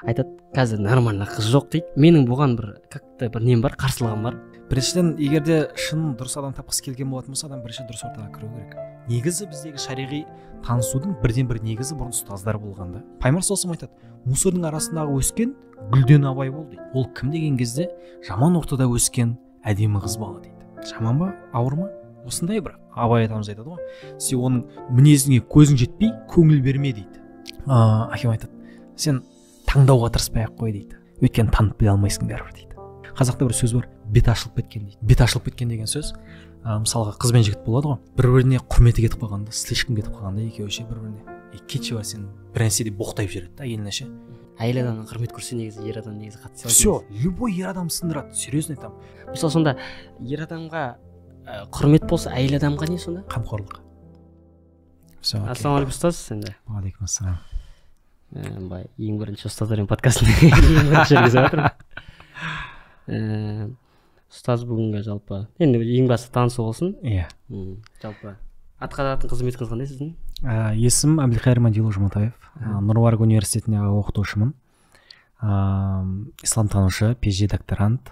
айтады қазір нормально қыз жоқ дейді. Менің бұған бір как-то бір нем бар, қарсылығым бар. Біріншіден, егер де шын дұрыс адам тапқысы келген болатын болса, адам бірінші дұрыс ортаға кіру керек. Негізі біздегі шариғи танысудың бірден бір негізі бұрын ұстаздар болғанда. Пайғамбар саллаллаху алейхи вассалам айтады, мусордың арасындағы өскен гүлден абай бол дейді. Ол кім деген кезде жаман ортада өскен әдемі қыз бала дейді. Жаман ба, ауыр ма? Осындай бір абай атамыз айтады ғой. Сен оның мінезіне көзің жетпей, көңіл берме дейді. Әкем айтады, сен таңдауға тырыспай-ақ қой дейді. Өйткені танып біле алмайсың бәрібір дейді. Қазақта бір сөз бар, бет ашылып кеткен дейді. Бет ашылып кеткен деген сөз, мысалға қыз бен жігіт болады ғой, бір-біріне құрметі кетіп қалғанда, слишком кетіп қалғанда екеуі ше бір-біріне кетші бар, сен бір нәрседе боқтайып жібереді да әйеліне ше. Әйел адамнан құрмет көрсе негізі ер адам негізі қатты сыйлайды. Все, любой ер адам сындырады, серьезно айтамын. Мысалы сонда ер адамға құрмет болса, әйел адамға не сонда? Қамқорлық. Все. Ассалаумағалейкум ұстаз, сенде. Уағалейкум ассалам. Бай, ең бірінші ұстаздармен подкастын ең бірінші жүргізіп жатырмын. Ұстаз бүгінгі жалпы енді ең басты танысу болсын. Иә. Жалпы атқаратын қызметіңіз қандай сіздің? Есім Әбілқайыр Мадилұлы Жұматаев. Нұр-Мубарак университетінде оқытушымын. Исламтанушы, PhD докторант.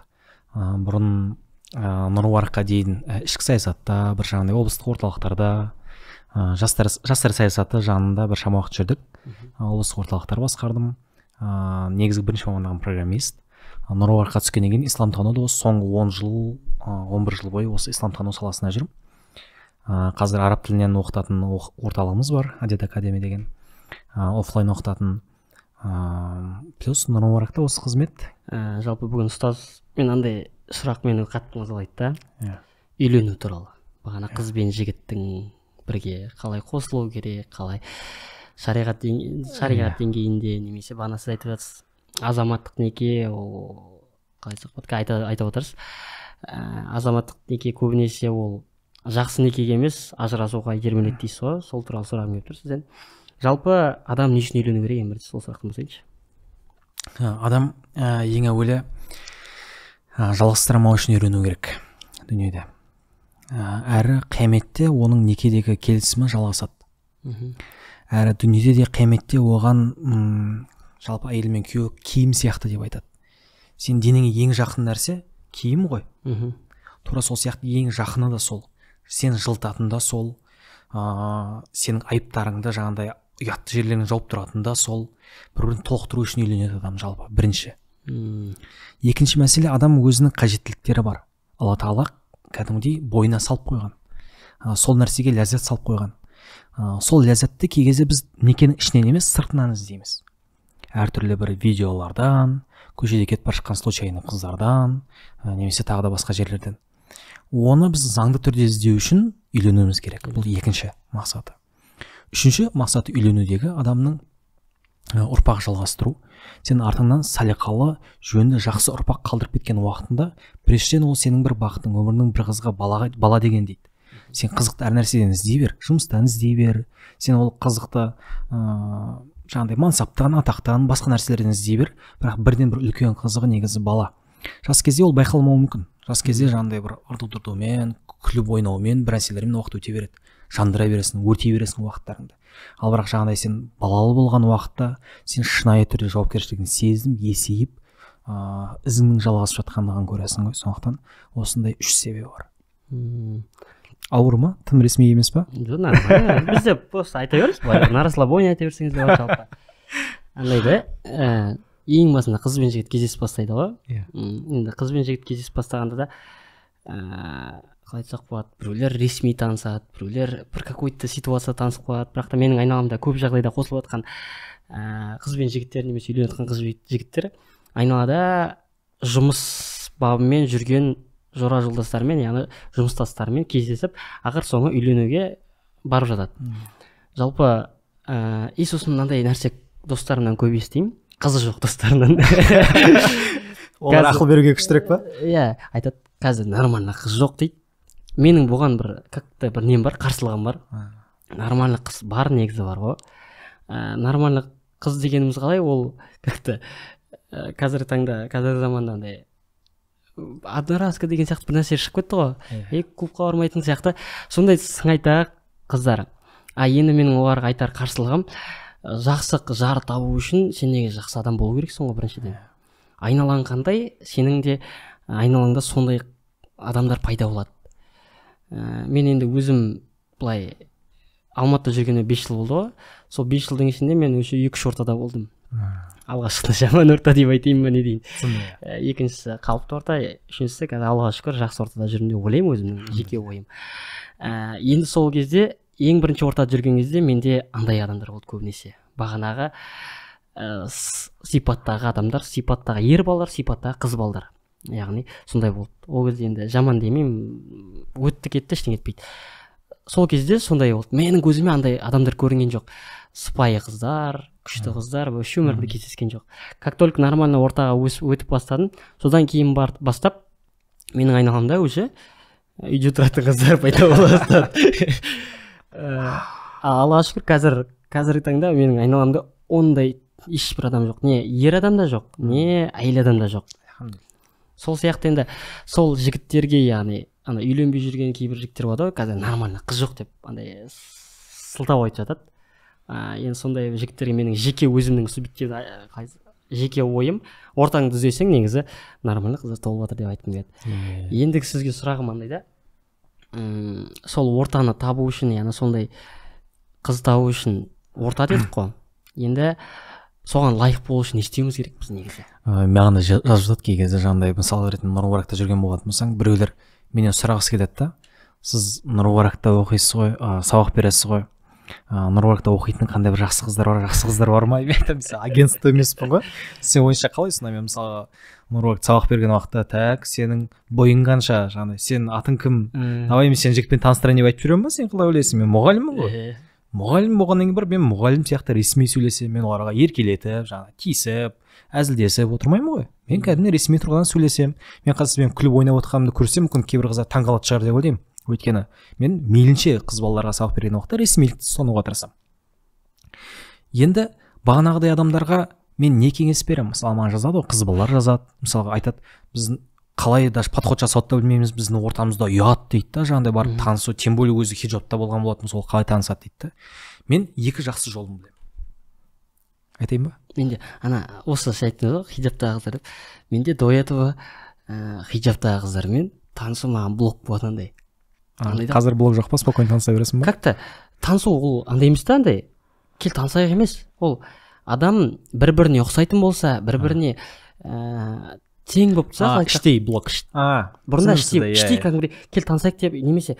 Бұрын Нұр-Мубаракқа дейін ішкі саясатта, бір жағындай облыстық орталықтарда, жастар саясаты жанында бір шама уақыт жүрдік. Облыстық орталықтар басқардым. Негізгі бірінші мамандығым программист. Нұр-Мубаракқа түскеннен кейін исламтануды осы соңғы 11 жыл бойы осы исламтану саласына жүрмін. Қазір араб тілінен оқытатын орталығымыз бар, Адет Академия деген. Офлайн оқытатын. Плюс Нұр-Мубаракта осы қызмет. Жалпы бүгін ұстаз, мен андай сұрақ мені қатты мазалайды да. Үйлену туралы. Бағана қыз бен жігіттің бірге қалай қосылу керек, қалай шариғат деңгейінде, немесе бағана сіз айтып жатсыз, азаматтық неке, ол қалай айтып отырсыз. Азаматтық неке көбінесе ол жақсы некеге емес, ажырасуға итермелейді дейсіз ғой. Сол туралы сұрағым келіп тұр сізден. Жалпы адам не үшін үйлену керек, ең бірінші сол сұрақтан бастайыншы. Адам ең әуелі жалғастырмау үшін үйрену керек дүниеде. Әрі қияметте оның некедегі келісімі жалғасады. Әрі дүниеде де қияметте оған жалпы әйел мен күйеу киім сияқты деп айтады. Сен денеңе ең жақын нәрсе киім ғой. Тура сол сияқты ең жақыны да сол. Сен жылтатын да сол. Сенің айыптарыңды жаңағыдай ұятты жерлерін жауып тұратын да сол. Бір-бірін толықтыру үшін үйленеді адам жалпы, бірінші. Екінші мәселе, адам өзінің қажеттіліктері бар. Алла Тағала кәдімгідей бойына салып қойған. Сол нәрсеге ләззат салып қойған. Сол ләззатты кей кезде біз некенің ішінен емес, сыртынан іздейміз. Әртүрлі бір видеолардан, көшеде кетіп бара жатқан случайный қыздардан, немесе тағы да басқа жерлерден. Оны біз заңды түрде іздеу үшін үйленуіміз керек. Бұл екінші мақсаты. Үшінші мақсаты үйленудегі адамның ұрпақ жалғастыру. Сен артыңнан салиқалы, жөнді, жақсы ұрпақ қалдырып кеткен уақытында, біріншіден ол сенің бір бақытың, өмірінің бір қызға бала деген дейді. Сен қызықты әр нәрседен іздей бер, жұмыстан іздей бер. Сен ол қызықты жаңағыдай мансаптан, атақтан, басқа нәрселерден іздей бер. Бірақ бірден бір үлкен қызығы негізі бала. Жас кезде ол байқалмауы мүмкін. Жас кезде жаңағыдай бір ырду-дырдумен, күліп ойнаумен, бір нәрселермен уақыт өте береді. Жандыра бересің, өртей бересің уақыттарыңды. Ал бірақ жаңағыдай сен балалы болған уақытта сен шынайы түрде жауапкершілігін сезініп, есейіп, ізіңнің жалғасып жатқандығын көресің ғой. Сондықтан осындай 3 себебі бар. Ауыр ма? Тым ресми емес па? Жоқ, нормально. Біз де просто айта береміз, на расслабоне айта берсеңіз де бар жалпы. Андай да, ең басында қыз бен жігіт кездесіп бастайды ғой. Енді қыз бен жігіт кездесіп бастағанда да қалай айтсақ болады, біреулер ресми танысады, біреулер бір какой-то ситуация танысып қалады. Бірақ та менің айналамда көп жағдайда қосылып жатқан қыз бен жігіттер, немесе үйленіп жатқан қыз жігіттер айналада жұмыс бабымен жүрген жора жолдастарымен, яғни жұмыстастарымен кездесіп, ақыр соңы үйленуге барып жатады. Жалпы сосын мынандай нәрсе достарымнан көп естимін, қызы жоқ достарымнан. Олар ақыл беруге күштірек па? Иә, айтады, қазір нормально қыз жоқ дейді. Менің бұған как-то бір нем бар, қарсылығым бар. Нормально қыз бар, негізі бар ғой. Нормально қыз дегеніміз қалай, ол как-то қазіргі таңда, қазіргі заманда андай одноразка деген сияқты бір нәрсе шығып кетті ғой. Клубқа бармайтын сияқты. Сондай сыңайдағы қыздар. Енді менің оларға айтар қарсылығым, жақсы жар табу үшін сен неге жақсы адам болу керексің ғой біріншіден. Айналаң қандай, сенің де айналаңда сондай адамдар пайда болады. Мен енді өзім былай Алматыда жүргеніме 5 жыл болды ғой. Сол 5 жылдың ішінде мен уже 2-3 ортада болдым. Алғашқыда жаман орта деп айтайын ба не дейін. Екіншісі қалыпты орта, үшіншісі қазір Аллаға шүкір жақсы ортада жүрмін деп ойлаймын, өзімнің жеке ойым. Енді сол кезде ең бірінші ортада жүрген кезде менде андай адамдар болды көбінесе. Бағанағы сипаттағы адамдар, сипаттағы ер балалар, сипаттағы қыз балалар. Яғни сондай болды. Ол кезде енді жаман демеймін, өтті кетті, ештеңе етпейді. Сол кезде сондай болды. Менің көзіме андай адамдар көрінген жоқ. Сыпайы қыздар, күшті қыздар, вообще өмірімде кездескен жоқ. Как только нормально ортаға өтіп бастадым, содан кейін бастап менің айналамда уже үйде тұратын қыздар пайда бола бастады. Аллаға шүкір, қазіргі таңда менің айналамда ондай ешбір адам жоқ. Не ер адам да жоқ, не әйел адам да жоқ. Сол сияқты енді сол жігіттерге, яғни ана үйленбей жүрген кейбір жігіттер болады ғой, қазір нормально қыз жоқ деп андай сылтау айтып жатады. Енді сондай жігіттерге менің жеке өзімнің субъективді жеке ойым, ортаңды түзесең негізі нормально қыздар толып жатыр деп айтқым келеді. Ендігі сізге сұрағым андай да, сол ортаны табу үшін, яғни сондай қыз табу үшін орта дедік қой. Енді соған лайық болу үшін не істеуіміз керек біз негізі? Маған да жазып жатады кей кезде, жаңағыдай мысалы ретінде Нұр-Мүбаракта жүрген болатын болсаң, біреулер менен сұрағысы келеді да, сіз Нұр-Мүбаракта оқисыз ғой, сабақ бересіз ғой, Нұр-Мүбаракта оқитын қандай бір жақсы қыздар бар ма? Мен айтамын, сен агентство емеспін ғой, сен ойынша қалайсың? Мен мысалы Нұр-Мүбаракта сабақ берген уақытта, так, сенің бойың қанша, жаңағыдай, сен атың кім? Давай мен сені жігітпен таныстырайын деп айтып жүремін ба? Сен қалай ойлайсың? Мен мұғаліммін ғой. Мұғалім болғаннан кейін мен мұғалім сияқты ресми сөйлесем, мен оларға еркелетіп, жаңағы тиісіп, әзілдесіп отырмаймын ғой. Мен кәдімгі ресми тұрғыдан сөйлесем, мен қазір мен күліп ойнап отырғанымды көрсем, мүмкін кейбір қыздар таңғалатын шығар деп ойлаймын. Өйткені мен мейлінше қыз балаларға сабақ берген уақытта ресмилікті ұстануға тырысамын. Енді бағанағыдай адамдарға мен не кеңес беремін? Мысалы маған жазады ғой, қыз балалар жазады, мысалға айтады, біз қалай даже подход жасауды да білмейміз, біздің ортамызда ұят дейді да, жаңағыдай барып танысу, тем более өзі хиджабта болған болатын, сол қалай танысады дейді да. Мен екі жақсы жолын білемін. Айтайын ба? Менде ана осы айттыңыз ғой, хиджабтағы қыздар деп. Менде до этого хиджабтағы қыздармен танысу маған блок болады андай. Қазір блок жоқ па, спокойно таныса бересің ба? Как-то танысу ол андай емес та, андай кел танысайық емес. Ол адам бір-біріне ұқсайтын болса, бір-біріне тең болып тұрса, іштей блок. Бұрында іштей кәдімгідей кел танысайық деп, немесе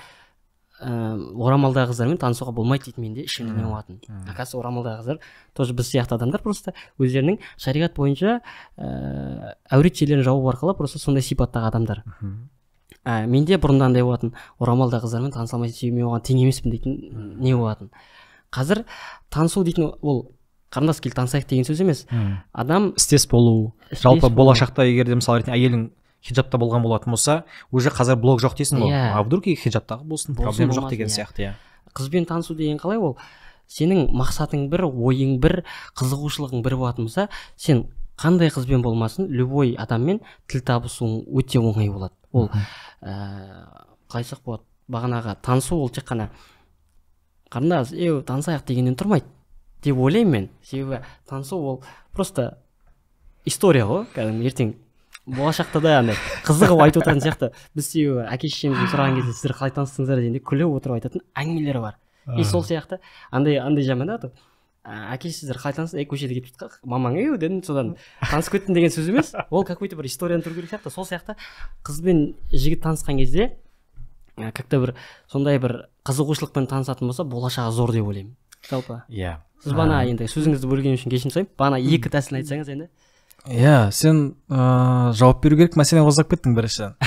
орамалдағы қыздармен танысуға болмайды дейді менде ішімде не болатын. Оказывается, орамалдағы қыздар тоже біз сияқты адамдар, просто өздерінің шариғат бойынша әурет жерлерін жабу арқылы просто сондай сипаттағы адамдар. Менде бұрында андай болатын, орамалдағы қыздармен таныса алмай сүймей оған тең емеспін дейтін не болатын. Қазір танысу дейтін ол қарындас кел танысайық деген сөз емес. Адам істес болу. Жалпы болашақта егер де мысалы ретінде әйелің хиджабта болған болатын болса, уже қазір блок жоқ дейсің ғой. А вдруг хиджабтағы болсын, проблема жоқ деген сияқты. Қызбен танысу деген қалай ол? Сенің мақсатың бір, ойың бір, қызығушылығың бір болатын болса, сен қандай қызбен болмасын, любой адаммен тіл табысуың өте оңай болады. Ол қайсық болады? Бағанағы танысу ол тек қана қарындас, танысайық дегеннен тұрмайды деп ойлаймын мен. Себебі танысу ол просто история ғой, кәдімгі ертең болашақта да андай қызығып айтып отырған сияқты. Біз себебі әке шешемізден сұраған кезде сіздер қалай таныстыңыздар дегенде күліп отырып айтатын әңгімелер бар. Сол сияқты андай жаман да, әке сіздер қалай таныстыңыз, көшеде келіп жатқан мамаң дедім, содан танысып кеттім деген сөз емес. Ол какой-то бір историяны тұру керек сияқты. Сол сияқты қыз бен жігіт танысқан кезде как-то бір сондай бір қызығушылықпен танысатын болса, болашағы зор деп ойлаймын. Жалпы. Иә. Сіз бана енді сөзіңізді бөлгенім үшін кешірім сұраймын. Бана екі тәсілін айтсаңыз енді. Иә, сен жауап беру керек, мәселені қозғап кеттің біріншіден.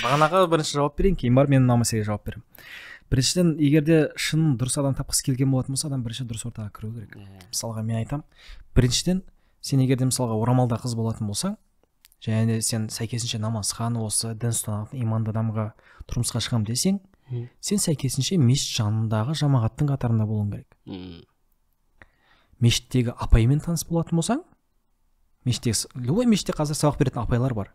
Бағанаға бірінші жауап берейін, кейін барып мен мына мәселеге жауап беремін. Біріншіден, егер де шын дұрыс адам тапқысы келген болатын болса, адам бірінші дұрыс ортаға кіру керек. Мысалға мен айтам, біріншіден сен егер де мысалға орамалда қыз болатын болсаң, және де сен сәйкесінше намазхан, осы дін ұстанатын иманды адамға тұрмысқа шығам десең, сен сәйкесінше мешіт жанындағы жамағаттың қатарында болуың керек. Мешіттегі апаймен таныс болатын болсаң, любой мешітте қазір сабақ беретін апайлар бар.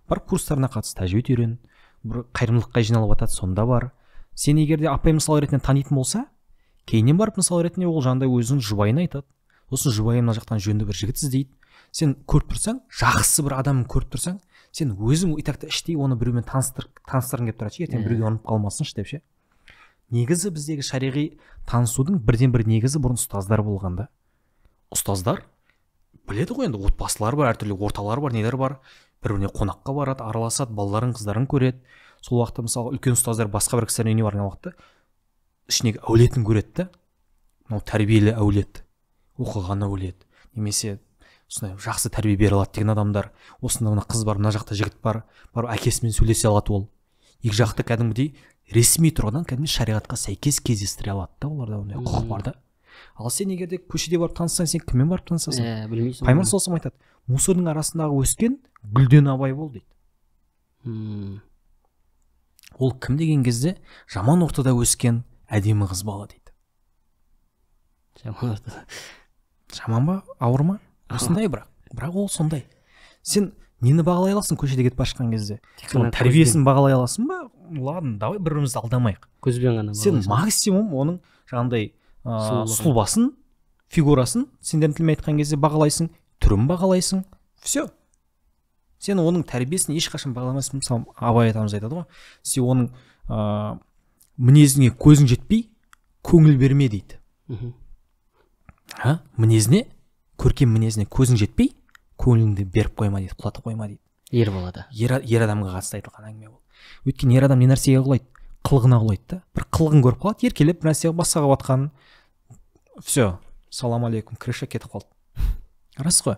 Бар курстарына қатыс, тәжвид үйрен, бір қайырымдылыққа жиналып жатады, сонда бар. Сен егер де апай мысал ретінде танитын болса, кейіннен барып мысал ретінде ол жаңағыдай өзінің жұбайына айтады. сосын жұбайым мына жақтан жөнді бір жігіт іздейді. Сен көріп тұрсаң, жақсы бір адамын көріп тұрсаң, сен өзің итакта іштей оны біреумен таныстырғың келіп тұрады, ертең біреуге ұнап қалмасыншы деп ше. Негізі біздегі шариғи танысудың бірден бір негізі бұрын ұстаздар болғанда. Ұстаздар біледі ғой енді, отбасылар бар, әртүрлі орталар бар, нелер бар, бір-біріне қонаққа барады, араласады, балаларын, қыздарын көреді. Сол уақытта мысалы үлкен ұстаздар басқа бір кісілердің үйіне барған уақытта ішінегі әулетін көреді да, мынау тәрбиелі әулет, оқыған әулет, немесе осындай жақсы тәрбие бере алады деген адамдар, осында мына қыз бар, мына жақта жігіт бар, барып әкесімен сөйлесе алады ол. Екі жақты кәдімгідей ресми тұрғыдан кәдімгі шариғатқа сәйкес кездестіре алады да, оларда ондай құқық бар да. Ал сен егер де көшеде барып таныссаң, сен кіммен барып танысасың? Білмейсің. Пайғамбар саллаллаху алейхи айтады, мусордың арасындағы өскен гүлден абай бол дейді. Ол кім деген кезде жаман ортада өскен әдемі қыз бала дейді. Жаман ортада. Жаман ба, ауыр ма? Осындай бірақ ол сондай. Сен нені бағалай аласың көшеде кетіп бара жатқан кезде? Тәрбиесін бағалай аласың ба? Ладно, давай бір-бірімізді алдамайық. Көзбен ғана. Сен максимум оның жаңағындай сұлбасын, фигурасын, сендердің тілмен айтқан кезде бағалайсың, түрін бағалайсың. Все. Сен оның тәрбиесін ешқашан бағаламайсың. Мысалы, Абай атамыз айтады ғой, сен оның мінезіне көзің жетпей, көңіл берме дейді. Мінезіне, көркем мінезіне көзің жетпей, көңіліңді беріп қойма дейді, құлатып қойма дейді. Ер балада. Ер адамға қатысты айтылған әңгіме ол. Өйткені ер адам не нәрсеге құлайды? Қылығына құлайды да. Бір қылығын көріп қалады, еркелеп бір нәрсеге басқаға батқанын. Все, салам алейкум, крыша кетіп қалды. Рас қой.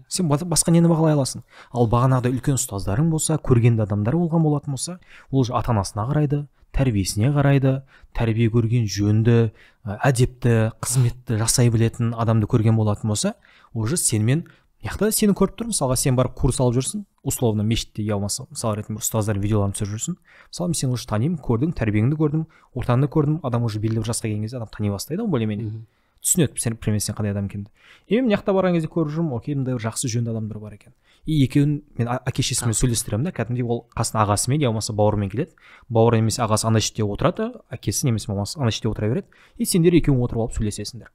Сен басқа нені бағалай аласың? Ал бағанағыдай үлкен ұстаздарың болса, көргенді адамдар болған болатын болса, ол ата-анасына қарайды, тәрбиесіне қарайды, тәрбие көрген жөнді, әдепті, қызметті жасай білетін адамды көрген болатын болса, уже сенімен яқта сені көріп тұр. Мысалға сен барып курс алып жүрсің, условно мешітте я болмаса, мысалы ретінде ұстаздардың видеоларын түсіріп жүрсің. Мысалы мен сені уже танимын, көрдім, тәрбиеңді көрдім, ортаңды көрдім, адам уже белгілі бір жасқа келген кезде адам тани бастайды ғой более-менее. Түсінеді сен примерно сен қандай адам екеніңді. Мен жақта барған кезде көріп жүрмін, окей, мындай бір жақсы жөнді адамдар бар екен. И екеуін мен әке-шешесімен сөйлестіремін да, кәдімгідей ол қасына ағасымен я болмаса бауырымен келеді. Бауыры немесе ағасы ана шетте отырады, әкесі немесе мамасы ана шетте отыра береді. И сендер екеуің отырып алып сөйлесесіңдер.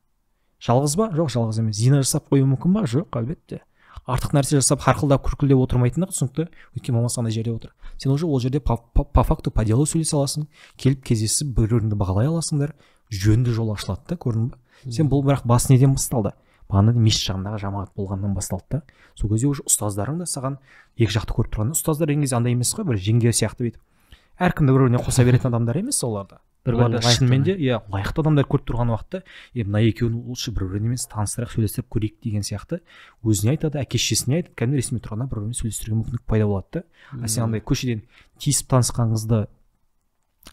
Жалғыз ба? Жоқ, жалғыз емес. Зина жасап қоюы мүмкін ба? Жоқ, әлбетте. Артық нәрсе жасап харқылдап күркілдеп отырмайтыны түсінікті. Өйткені мамасы ана жерде отыр. Сен уже ол жерде по факту по делу сөйлесе аласың, келіп кездесіп бір-біріңді бағалай аласыңдар, жөнді жол ашылады да, көрдің ба? Сен бұл бірақ бас неден басталды? Бағана мешіт жағындағы жамағат болғаннан басталды да. Сол кезде уже ұстаздарың да саған екі жақты көріп тұрғанда, ұстаздар деген кезде андай емес қой, бір жеңге сияқты бүйтіп. Әркімді бір-біріне қоса беретін адамдар емес оларда. Оларда шынымен де лайықты адамдар көріп тұрған уақытта, мына екеуін лучше бір-біріне емес таныстырақ сөйлестіріп көрейік деген сияқты өзіне айтады, әке-шешесіне айтады, кәдімгі ресми тұрғанда бір-бірімен сөйлестіруге мүмкіндік пайда болады да. Сен андай көшеден тиісіп танысқан қызды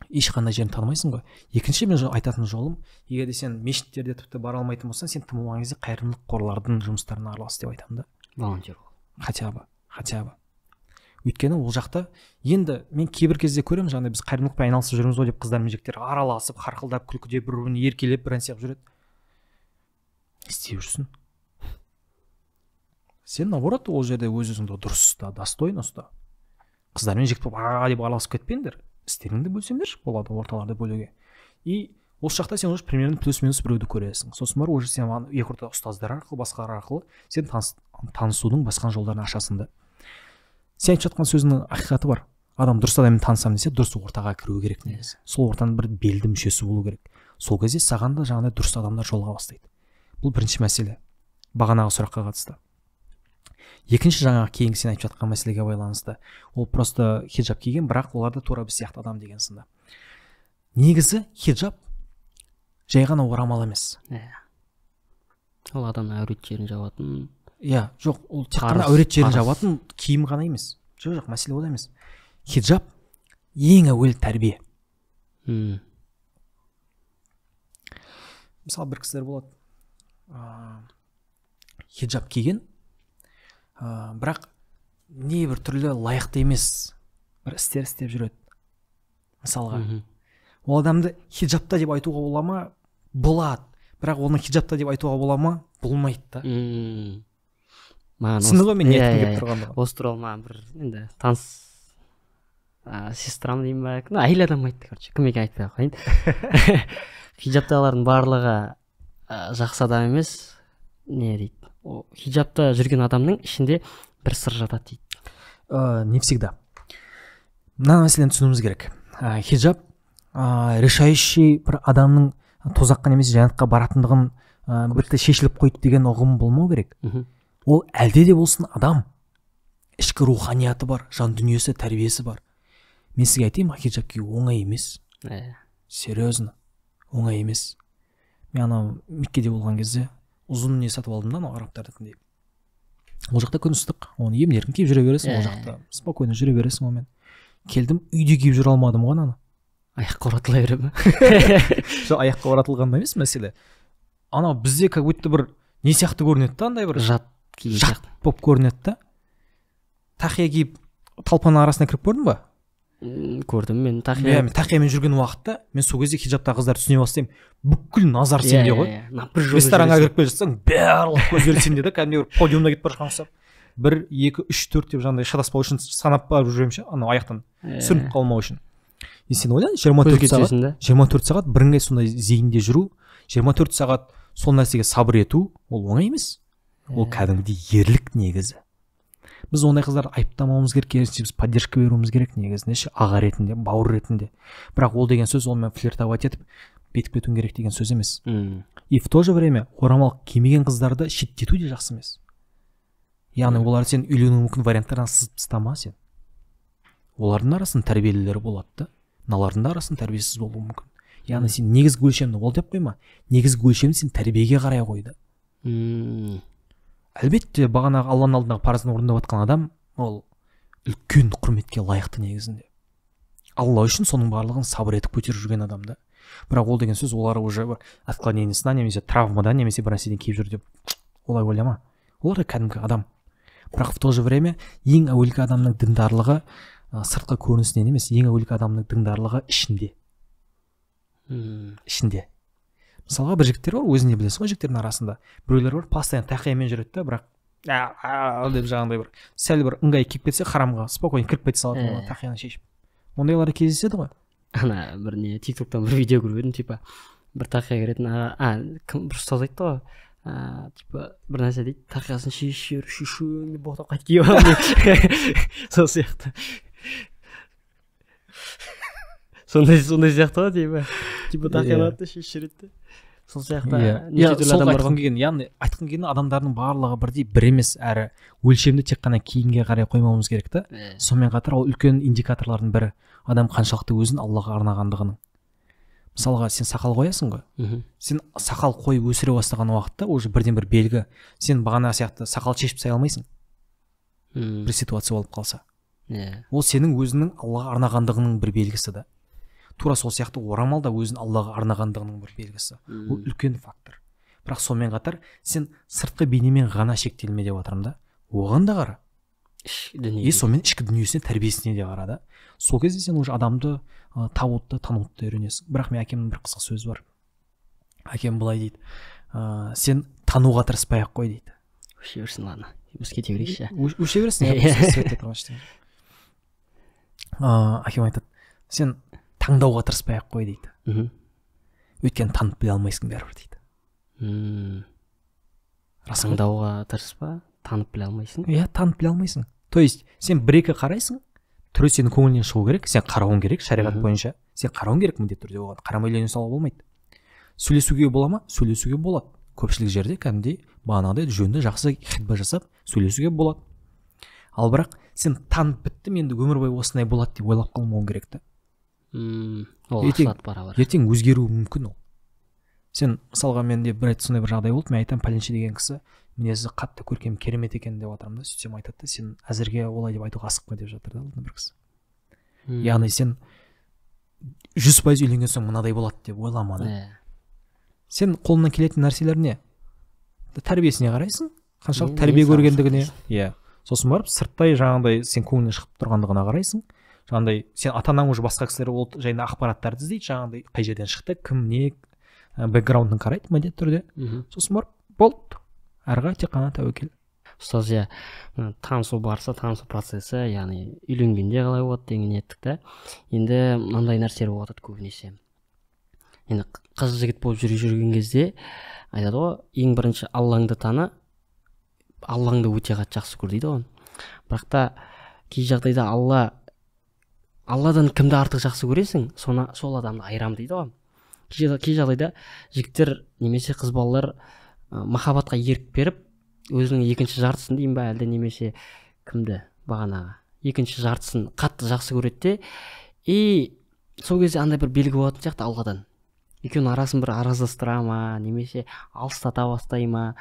ешқандай жерін танымайсың ғой. Екінші мен айтатын жолым, егер де сен мешіттерде тіпті бара алмайтын болсаң, сен тым болған кезде қайырымдылық қорлардың жұмыстарына аралас деп айтамын да. Волонтер бол. Хотя бы. Өйткені ол жақта енді мен кейбір кезде көремін, жаңағыдай біз қайырымдылықпен айналысып жүрміз ғой деп қыздар мен жігіттер араласып, қарқылдап, күлкіде бір-біріне еркелеп бір нәрсе қылып жүреді. Істеп жүрсің. Сен наоборот ол жерде өз-өзіңді дұрыс ұста, достойно ұста. Қыздармен жігіт болып деп араласып кетпеңдер. Істеріңді бөлсеңдерші болады орталарды бөлуге. И ол шақта сен уже примерно плюс-минус біреуді көресің. Сосын бар уже сен екі ортада ұстаздар арқылы, басқалар арқылы сен танысудың басқа жолдарын ашасың да. Сен айтып жатқан сөзінің ақиқаты бар. Адам дұрыс адаммен танысам десе, дұрыс ортаға кіру керек негізі. Сол ортаның бір белді мүшесі болу керек. Сол кезде саған да жаңағыдай дұрыс адамдар жолға бастайды. Бұл бірінші мәселе. Бағанағы сұраққа қатысты. Екінші жаңағы кейінгі сен айтып жатқан мәселеге байланысты. Ол просто хиджаб киген, бірақ олар да тура біз сияқты адам деген сында. Негізі хиджаб жай ғана орамал емес. Ол адамның әурет жерін жабатын. Жоқ, ол тек қана әурет жерін жабатын киім ғана емес. Жоқ, мәселе ол емес. Хиджаб ең әуел тәрбие. Мысалы бір кісілер болады. Хиджаб киген, бірақ не бір түрлі лайықты емес бір істер істеп жүреді. Мысалға, ол адамды хиджабта деп айтуға бола ма? Болады. Бірақ оны хиджабта деп айтуға бола ма? Болмайды да. Сынды ғой мен ниетім келіп тұрғанда. Осы туралы маған бір енді таныс сестрам деймін ба, әйел адам айтты, кім екен айтпай ақ қояйын. Хиджабтағылардың барлығы жақсы адам емес, не дейді, хиджабта жүрген адамның ішінде бір сыр жатады дейді. Не всегда. Мына мәселені түсінуіміз керек. Хиджаб решающий бір адамның тозаққа немесе жәннатқа баратындығын бітті шешіліп қойды деген ұғым болмау керек. Ол әлде де болсын адам, ішкі руханияты бар, жан дүниесі, тәрбиесі бар. Мен сізге айтайын, хиджаб кию оңай емес. Серьезно, оңай емес. Мен анау Меккеде болған кезде ұзын не сатып алдым да, арабтардікіндей. Ол жақта күн ыстық, оны емін-еркін киіп жүре бересің, ол жақта спокойно жүре бересің онымен. Келдім, үйде киіп жүре алмадым ғой ананы. Аяққа оратыла бере ме? Жоқ, аяққа оратылғанда емес мәселе. Анау бізде как будто бір не сияқты көрінеді да, андай бір жат болып көрінеді да. Тақия киіп талпаның арасына кіріп көрдің ба? Көрдім мен тақиямен жүрген уақытта мен сол кезде хиджабтағы қыздар түсіне бастаймын. Бүкіл назар сенде ғой. Ресторанға кіріп келе жатсаң, барлық көздері сенде да, кәдімгі бір подиумда кетіп бара жатқан ұқсап. 1, 2, 3, 4 деп жаңағыдай шатаспау үшін санап барып жүремін ше, анау аяқтан сүрініп қалмау үшін. Сен ойлан, 24 сағат бірыңғай сондай зейінде жүру, 24 сағат сол нәрсеге сабыр ету, ол оңай емес. Ол кәдімгідей ерлік негізі. Біз ондай қыздарды айыптамауымыз керек, керісінше біз поддержка беруіміз керек негізінде ше, аға ретінде, бауыр ретінде. Бірақ ол деген сөз онымен флиртовать етіп бетіп кетуің керек деген сөз емес. И в то же время орамал кимеген қыздарды шеттету де жақсы емес. Яғни олар сен үйленуі мүмкін варианттардан сызып тастама сен. Олардың арасында тәрбиелілері болады да, мыналардың да арасында тәрбиесіз болуы мүмкін. Яғни сен негізгі өлшемді ол деп қойма, негізгі өлшемді сен тәрбиеге қарай қойды. Әлбетте бағанағы Алланың алдындағы парызын орындап жатқан адам ол үлкен құрметке лайықты негізінде. Алла үшін соның барлығын сабыр етіп көтеріп жүрген адам да. Бірақ ол деген сөз олар уже бір отклонениесінен немесе травмадан немесе бір нәрседен келіп жүр деп олай ойлама. Олар да кәдімгі адам. Бірақ в то же время ең әуелгі адамның діндарлығы сыртқы көрінісінен емес, ең әуелгі адамның діндарлығы ішінде. Ішінде. Мысалға бір жігіттер бар, өзіңде білесің ғой, жігіттердің арасында біреулер бар, постоянно тақиямен жүреді да, бірақ деп жаңағыдай бір сәл бір ыңғай киіп кетсе харамға спокойно кіріп кете салады, тақияны шешіп. Ондайлар кездеседі ғой. Ана бір не тиктоктан бір видео көріп едім, типа бір тақия кіретін кім бір ұстаз айтты ғой, типа бір нәрсе дейді, тақиясын шешуің деп боқтап қайт киіп алам дейді. Сол сияқты. Сондай сияқты ғой, типа тақияны атты шешіп жүреді. Сол сияқты яғни айтқым келгені адамдардың барлығы бірдей бір емес, әрі өлшемді тек қана киімге қарай қоймауымыз керек та. Сонымен қатар ол үлкен индикаторлардың бірі адам қаншалықты өзін Аллаға арнағандығының. Мысалға сен сақал қоясың ғой, сен сақал қойып өсіре бастаған уақытта уже бірден бір белгі, сен бағана сияқты сақал шешіп тастай алмайсың. Бір ситуация болып қалса, ол сенің өзінің Аллаға арнағандығының бір белгісі да. Тура сол сияқты орамал да өзін Аллаға арнағандығының бір белгісі. Ол үлкен фактор. Бірақ сонымен қатар сен сыртқы бейнемен ғана шектелме деп жатырмын да. Оған да қара. Сонымен ішкі дүниесіне, тәрбиесіне де қара да. Сол кезде сен уже адамды табуды, тануды үйренесің. Бірақ мен әкемнің бір қызық сөзі бар. Әкем былай дейді: сен тануға тырыспай-ақ қой дейді. Өше берсін, ладно. Біз кете берейікші. Өше берсін. Әкем айтады: сен таңдауға тырыспай-ақ қой дейді. Өйткені танып біле алмайсың бәрібір дейді. Таңдауға тырыспа, танып біле алмайсың. Иә, танып біле алмайсың. То есть сен бір-екі қарайсың, түрі сенің көңілінен шығу керек, сен қарауың керек, шариғат бойынша. Сен қарауың керек міндетті түрде, оған қарамай үйлене салуға болмайды. Сөйлесуге бола ма? Сөйлесуге болады. Көпшілік жерде кәдімгідей бағанағыдай жөнді жақсы хитба жасап сөйлесуге болады. Ал бірақ сен танып біттім, енді өмір бойы осындай болады деп ойлап қалмауың керек та. Ертең өзгеруі мүмкін ол. Сен мысалға менде бір сондай бір жағдай болды, мен айтамын, пәленше деген кісі мінезі қатты көркем керемет екен деп жатырмын да, сөйтсем айтады да, сен әзірге олай деп айтуға асықпа деп жатыр да бір кісі. Яғни сен 100% үйленген соң мынадай болады деп ойлама да. Сен қолыңнан келетін нәрселер не? Тәрбиесіне қарайсың, қаншалық тәрбие көргендігіне. Иә. Сосын барып сырттай жаңағыдай сен көңіліңнен шығып тұрғандығына қарайсың. Жаңағыдай сен ата-анаң уже басқа кісілер ол жайында ақпараттарды іздейді, жаңағыдай қай жерден шықты, кім не, бэкграундын қарайды міндетті түрде. Сосын барып болды. Әрі қарай тек қана тәуекел. Ұстаз, иә, танысу барысы, танысу процесі, яғни үйленгенде қалай болады деген еттік та. Енді мынандай нәрселер болады көбінесе. енді қыз жігіт болып жүрген кезде айтады ғой, ең бірінші Аллаңды таны, Аллаңды өте қатты жақсы көр дейді ғой. Бірақ та кей жағдайда Алладан кімді артық жақсы көресің, сол адамды айырам дейді ғой. Кей жағдайда жігіттер немесе қыз балалар махаббатқа ерік беріп, өзінің екінші жартысын дейін ба, әлде немесе кімді, бағанағы екінші жартысын қатты жақсы көреді де, и сол кезде андай бір белгі болатын сияқты Алладан. Екеуінің арасын бір араздастыра ма, немесе алыстата бастай ма,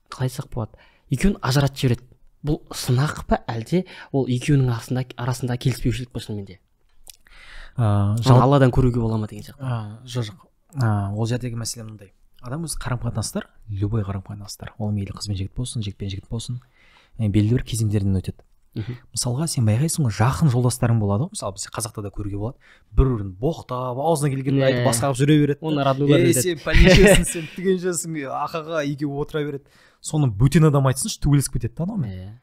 қалай айтсақ болады, екеуін ажыратып жібереді. Бұл сынақ па, әлде ол екеуінің арасында келіспеушілік па шынымен де? Алладан көруге бола ма деген сияқты. Жоқ, ол жердегі мәселе мындай. Адам өз қарым-қатынастар, любой қарым-қатынастар, ол мейлі қыз бен жігіт болсын, жігіт пен жігіт болсын, белгілі бір кезеңдерден өтеді. Мысалға сен байқайсың ғой, жақын жолдастарың болады ғой, мысалы бізде қазақта да көруге болады, бір-бірін боқтап, аузына келгенін айтып басқа қылып жүре береді. Оның роднуларын айтады. Сен пәленшесің, сен түгеншесің, ақаға екеуі отыра береді. Соны бөтен адам айтсыншы, төбелесіп кетеді да анаумен.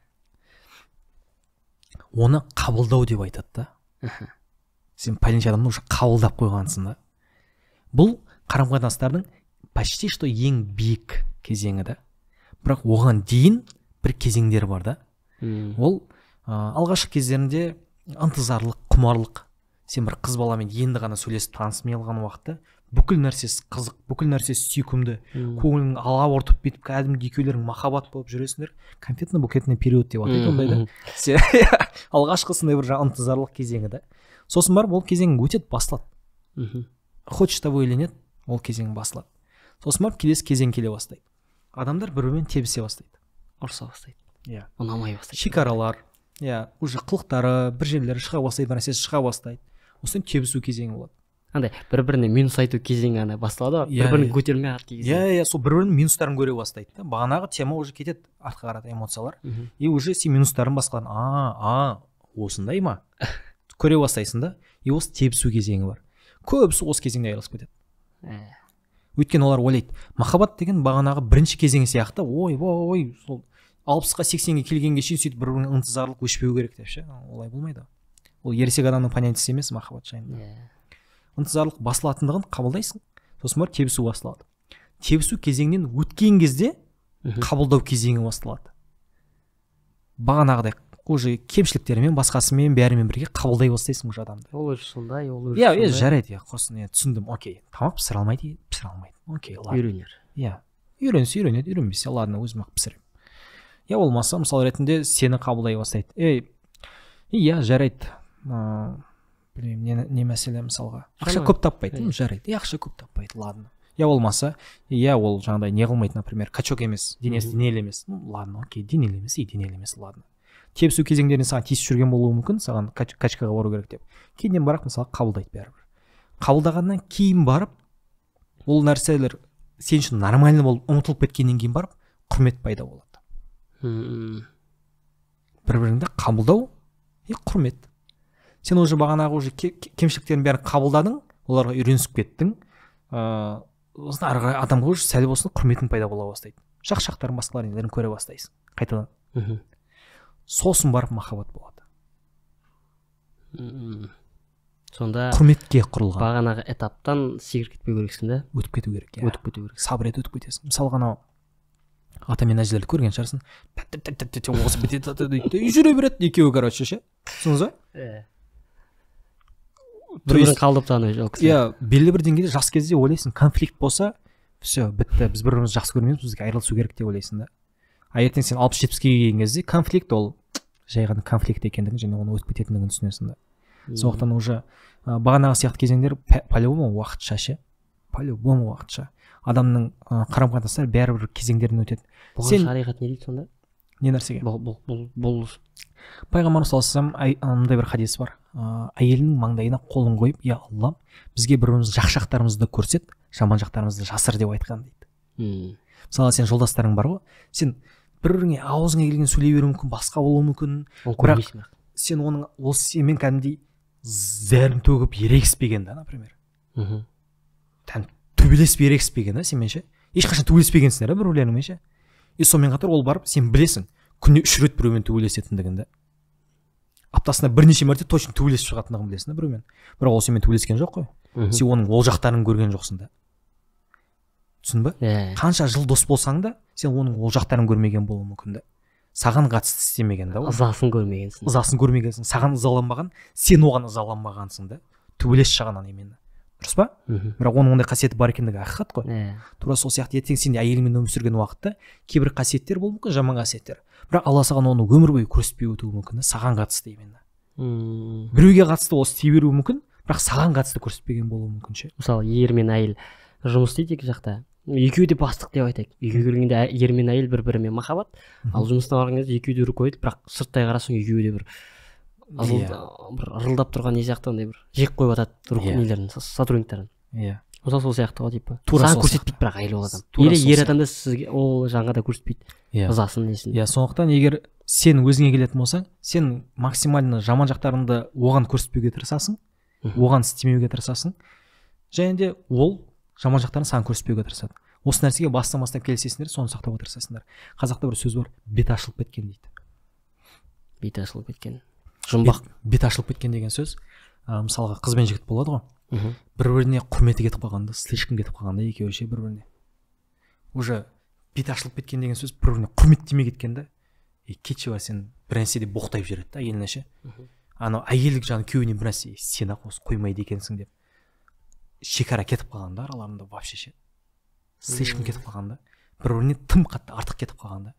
Оны қабылдау деп айтады да. Сен пәленше адамды уже қабылдап қойғансың да. Бұл қарым-қатынастардың почти что ең биік кезеңі да. Бірақ оған дейін бір кезеңдер бар да. Ол алғашқы кездерінде ынтызарлық, құмарлық. Сен бір қыз баламен енді ғана сөйлесіп танысмай қалған уақытта бүкіл нәрсесі қызық, бүкіл нәрсесі сүйкімді, көңілің алабұртып бетіп, кәдімгі екеулерің махаббат болып жүресіңдер. Конфетно-букетный период деп атайды ондайды. Алғашқы сондай бір ынтызарлық кезеңі да. Сосын барып ол кезең өтеді, басылады. Хочешь того или нет, ол кезең басылады. Сосын барып келесі кезең келе бастайды. Адамдар бір-бірімен тебісе бастайды, ұрса бастайды. Ұнамай бастайды. Шекаралар, уже қылықтары, бір жерлері шыға бастайды, бір нәрсесі шыға бастайды. Осыдан тебісу кезеңі болады. Андай бір-біріне минус айту кезеңі ана басталады ғой, бір-бірін көтермей артқа кезең. Сол бір-бірінің минустарын көре бастайды да. Бағанағы тема уже кетеді, артқа қарата эмоциялар. И уже сен минустарын басқаларын, осындай ма? Көре бастайсың да. И осы тебісу кезеңі бар. Көбісі осы кезеңде айырылысып кетеді. Өйткені олар ойлайды, махаббат деген бағанағы бірінші кезеңі сияқты, ой, сол 60-ға 80-ге келгенге шейін сөйтіп бір-бірінің ынтызарлық өшпеу керек деп ше. Олай болмайды. Ол ересек адамның понятиесі емес махаббат жайында. Ынтызарлық басылатындығын қабылдайсың, сосын барып тебісу басталады. Тебісу кезеңнен өткен кезде қабылдау кезеңі басталады. Бағанағыдай уже кемшіліктерімен, басқасымен, бәрімен бірге қабылдай бастайсың уже адамды. Ол өзі сондай, ол өзі сондай. Жарайды, құрсын, түсіндім, окей. Тамақ пісіре алмайды, пісіре алмайды. Окей, ладно. Үйренер. Үйренсе үйренеді, үйренбесе ладно, өзім ақ пісіремін. Болмаса, мысал ретінде сені қабылдай бастайды. Жарайды. Білмеймін, не мәселе мысалға. Ақша көп таппайды, жарайды. Ақша көп таппайды, ладно. Болмаса, ол жаңағыдай не қылмайды, например, качок емес, денесі денелі емес. Ладно, окей, денелі емес, денелі емес, ладно. Тебісу кезеңдеріне саған тиісіп жүрген болуы мүмкін, саған качкаға бару керек деп. Кейіннен барақ мысалы қабылдайды бәрібір. Қабылдағаннан кейін барып, ол нәрселер сен үшін нормальный болып ұмытылып кеткеннен кейін барып, құрмет пайда болады. Бір-біріңді қабылдау и құрмет. Сен уже бағанағы уже кемшіліктерін бәрін қабылдадың, оларға үйренісіп кеттің. Осын арғы адамға уже сәл болсын құрметің пайда бола бастайды. Шақ-шақтарын басқаларын көре бастайсың. Қайтадан. Сосын барып махаббат болады. Сонда құрметке құрылған. Бағанағы этаптан секіріп кетпеу керексің да? Өтіп кету керек. Сабыр етіп өтіп кетесің. Мысалға анау ата мен әжелерді көрген шығарсың. Осып бітеді дейді. Жүре береді екеуі, короче, ше. Түсіңіз ба? Бір-бірін қалдып тану жоқ. Белгілі бір деңгейде жас кезде ойлайсың, конфликт болса, все, бітті, біз бір-бірімізді жақсы көрмейміз, бізге айырылысу керек деп ойлайсың да. Ертең сен 60-70-ге келген кезде конфликт ол жай ғана конфликт екендігін және оны өтіп кететіндігін түсінесің да. Сондықтан уже бағанағы сияқты кезеңдер по-любому уақытша. Адамның қарым-қатынастары бәрібір кезеңдерден өтеді. Бұған шариғат не дейді сонда? Не нәрсеге? Бұл пайғамбар саллаллаху алейхи вассалам мындай бір хадис бар. Әйелінің маңдайына қолын қойып, я Аллам, бізге бір-біріміздің жақсы жақтарымызды көрсет, жаман жақтарымызды жасыр деп айтқан дейді. Мысалы, сен жолдастарың бар ғой, сен бір-біріңе аузыңа келген сөйлей беруі мүмкін, басқа болуы мүмкін, бірақ сен оның осы сенмен кәдімгідей зәрін төгіп ерегіспеген да, например. Төбелесіп ерегіспеген да, сенмен ше. Ешқашан төбелеспегенсіңдер бір-бірлеріңмен ше. И сонымен қатар ол барып, сен білесің, күнде 3 рет біреумен төбелесетіндігін да. Аптасына бірнеше мәрте точно төбелесіп шығатындығын білесің да біреумен. Бірақ ол сенмен төбелескен жоқ қой. сен оның ол жақтарын көрген жоқсың да. Түсін ба? Қанша жыл дос болсаң да сен оның ол жақтарын көрмеген болуы мүмкін да. Саған қатысты істемеген да, ызасын көрмегенсің. Ызасын көрмегенсің, саған ызаланбаған, сен оған ызаланбағансың да. Төбелес жағынан именно. Дұрыс па? Бірақ оның ондай қасиеті бар екендігі ақиқат қой. Тура сол сияқты ертең сен әйеліңмен өмір сүрген уақытта кейбір қасиеттер болуы мүмкін, жаман қасиеттер. Бірақ Алла саған оны өмір бойы көрсетпей өтуі мүмкін да, саған қатысты именно. Біреуге қатысты ол істей беруі мүмкін, бірақ саған қатысты көрсетпеген болуы мүмкін ше. Мысалы, ер мен әйел жұмыс істейді екі жақта. Екеуі де бастық деп айтайық. Екеуі келгенде ер мен әйел бір-бірімен махаббат, ал жұмыстан барған кезде екеуі де руководитель, бірақ сырттай қарасаң екеуі де бір ырылдап тұрған не сияқты андай бір жек қойып жатады нелерін, сотрудниктарын. Мысалы сол сияқты ғой типа. Саған көрсетпейді бірақ әйел ол адам. Или ер адам да сізге ол жаңға да көрсетпейді. Ызасын несін. Сондықтан егер сен өзіңе келетін болсаң, сен максимально жаман жақтарыңды оған көрсетпеуге тырысасың, оған істемеуге тырысасың, және де ол жаман жақтарын саған көрсетпеуге тырысады. Осы нәрсеге бастан келісесіңдер, соны сақтауға тырысасыңдар. Қазақта бір сөз бар, бет ашылып кеткен дейді. Бет ашылып кеткен. Жұмбақ. Бет ашылып кеткен деген сөз, мысалға қыз бен жігіт болады ғой. Бір-біріне құрметі кетіп қалғанда, слишком кетіп қалғанда екеуі ше бір-біріне. Уже бет ашылып кеткен деген сөз бір-біріне құрметтемей кеткен да. Кетші бар, сен бір нәрседе боқтайып жібереді да әйеліне ше. Анау әйелдік жағы күйеуіне бір нәрсе, сен ақ осы қоймайды екенсің деп. Шекара кетіп қалғанда араларында вообще ше. Слишком кетіп қалғанда, бір-біріне тым қатты артық кетіп қалғанда.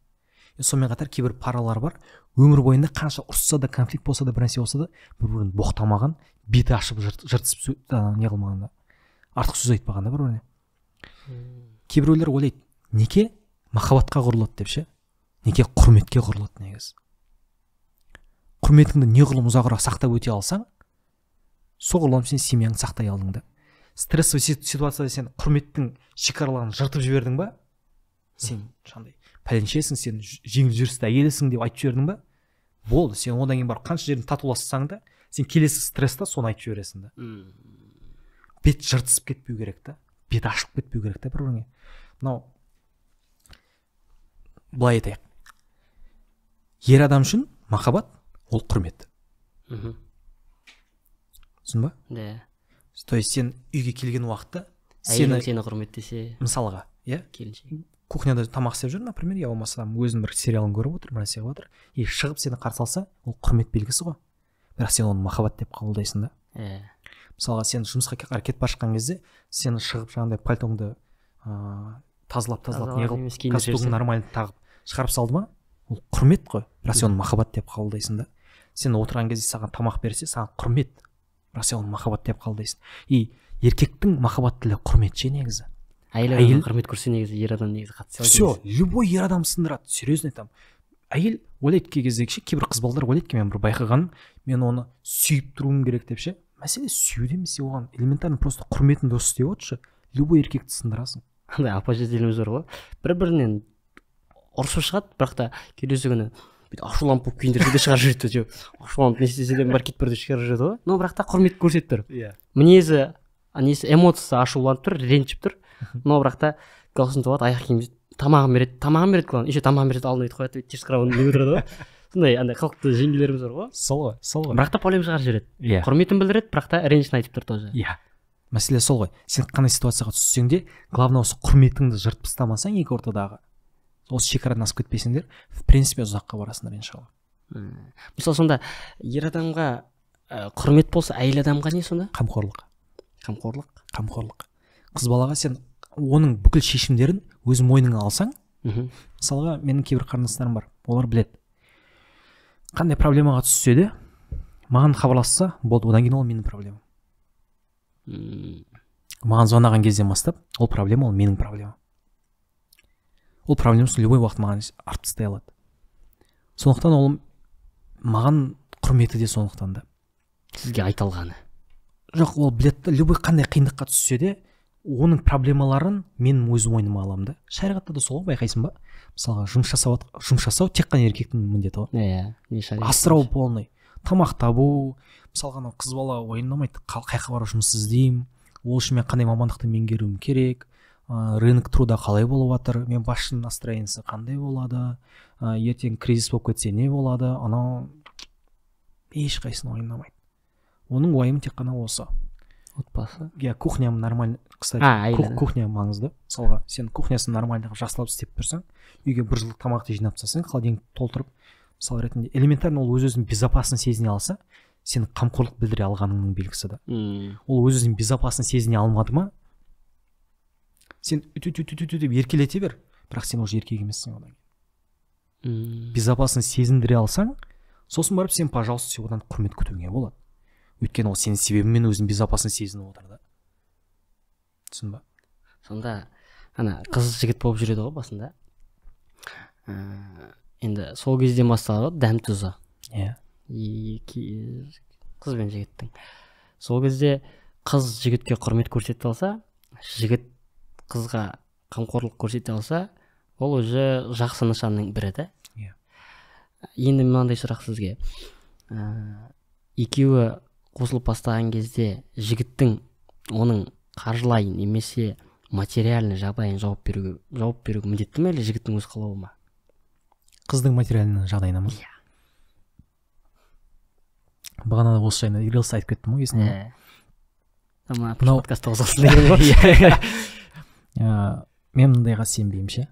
Сонымен қатар кейбір паралар бар, өмір бойында қанша ұрысса да, конфликт болса да, бір нәрсе болса да, бір-бірін боқтамаған, беті ашып жыртысып не қылмағанда, артық сөз айтпағанда бір-біріне. Кейбіреулер ойлайды, неке махаббатқа құрылады деп ше, неке құрметке құрылады негізі. Құрметіңді неғұрлым ұзағырақ сақтап өте алсаң, соғұрлым сен семьяңды сақтай алдың да. Стрессовый ситуацияда сен құрметтің шекараларын жыртып жібердің ба, сен шандай пәленшесің, сен жеңіл жүрісті әйелісің деп айтып жібердің ба, болды, сен одан кейін барып қанша жерін татулассаң да, сен келесі стресста соны айтып жібересің да. Бет жыртысып кетпеу керек та, бет ашылып кетпеу керек та бір-біріне. Мынау былай айтайық, ер адам үшін махаббат ол құрмет. Түсін ба? Да. То есть сен үйге келген уақытта сені құрметтесе, мысалға, келіншек кухняда тамақ істеп жүр, например, я болмаса өзінің бір сериалын көріп отыр, бір нәрсе қылып отыр, и шығып сені қарсы алса, ол құрмет белгісі ғой. Бірақ сен оны махаббат деп қабылдайсың да. Мысалға сен жұмысқа кетіп бара жатқан кезде, сен шығып жаңағыдай пальтоңды тазалап не қылып, костюміңді нормально тағып шығарып салды ма, ол құрмет қой. Бірақ сен оны махаббат деп қабылдайсың да. Сен отырған кезде саған тамақ берсе, саған құрмет. Бірақ сен оны махаббат деп қабылдайсың. И еркектің махаббат тілі құрмет ше негізі. Әйел құрмет көрсе негізі ер адам негізі қатты. Все, любой ер адам сындырады, серьезно айтамын. Әйел ойлайды кей кезде ше, кейбір қыз балдар ойлайды ки, мен бір байқағаным, мен оны сүйіп тұруым керек деп ше. Мәселе сүюде емес, оған элементарно просто құрметін дұрыс істеп отыршы, любой еркекті сындырасың. Андай оппозициялымыз бар ғой, бір-бірінен ұрысып шығады, бірақ та келесі күні ашуланып болып күйіндірсе де шығарып жүреді, ашуланып не істесе де бар кетпірді шығарып жүреді ғой, но бірақ та құрмет көрсетіп тұр. Мінезі, эмоциясы ашуланып тұр, ренжіп тұр, но бірақ та галстугын тауады, аяқ киім тамағын береді главное, еще тамағын береді, алдына өйтіп қояды, теріс қарап не отырады ғой. Сондай андай қалыпты жеңгелеріміз бар ғой. Сол ғой. Бірақ та проблема шығарып жібереді. Құрметін білдіреді, бірақ та ренішін айтып тұр тоже. Мәселе сол ғой. Сен қандай ситуацияға түссең де, главное осы құрметіңді жыртып тастамасаң екі ортадағы, осы шекарадан асып кетпесеңдер, в принципе ұзаққа барасыңдар иншалла. Мысалы сонда ер адамға құрмет болса, әйел адамға не сонда? Қамқорлық. Қыз балаға сен оның бүкіл шешімдерін өз мойныңа алсаң, мысалға менің кейбір қарындастарым бар, олар біледі. Қандай проблемаға түссе де, маған хабарласса, болды, одан кейін ол менің проблемам. Маған звондаған кезден бастап, ол проблема, ол менің проблемам. Ол проблемасын любой уақыт маған артып тастай алады. Сондықтан ол маған құрметі де сондықтан да. Сізге айталғаны. Жоқ, ол біледі, любой қандай қиындыққа түссе де, оның проблемаларын мен өз мойныма аламын да. Шариғатта да сол, байқайсың ба? Мысалға, жұмыс жасау тек қана еркектің міндеті ғой. Асырау полный. Тамақ табу, мысалға қыз бала уайымдамайды, қайқа барып жұмыс іздеймін, ол үшін мен қандай мамандықты меңгеруім керек, рынок труда қалай болып жатыр, мен басшының настроениесі қандай болады, ертең кризис болып кетсе не болады, анау ешқайсысын уайымдамайды. Оның уайымы тек қана осы. отбасы. иә, кухням нормально, кстати, әйелі. кухня маңызды. Мысалға сен кухнясын нормально жақсылап істеп берсең, үйге бір жыл тамақты жинап тастасаң, холодильник толтырып, мысал ретінде элементарно ол өз-өзін безопасын сезіне алса, сен қамқорлық білдіре алғаныңның белгісі да. Ол өз-өзін безопасын сезіне алмады ма, сен деп еркелете бер, бірақ сен уже еркек емессің одан кейін. Безопасын сезіндіре алсаң, сосын барып сен, пожалуйста, сен одан құрмет күтуіңе болады. Өйткені ол сенің себебімен өзінің безопасын сезініп отыр да. Түсін ба? Сонда ана қыз жігіт болып жүреді ғой басында. Енді сол кезден басталады дәм тұзы. Иә. Қыз бен жігіттің. Сол кезде қыз жігітке құрмет көрсете алса, жігіт қызға қамқорлық көрсете алса, ол уже жақсы нышанның бірі да. Иә. Енді мынандай сұрақ сізге. Екеуі қосылып бастаған кезде жігіттің оның қаржылай немесе материальный жағдайын жауап беруге міндетті ме, әлде жігіттің өз қалауы ма? Қыздың материальный жағдайына ма? Иә. Бағана да осы жайында рилс айтып кеттім ғой, есіңде? Ама подкастта қосылсын деген ғой. Мен мындайға сенбеймін ше.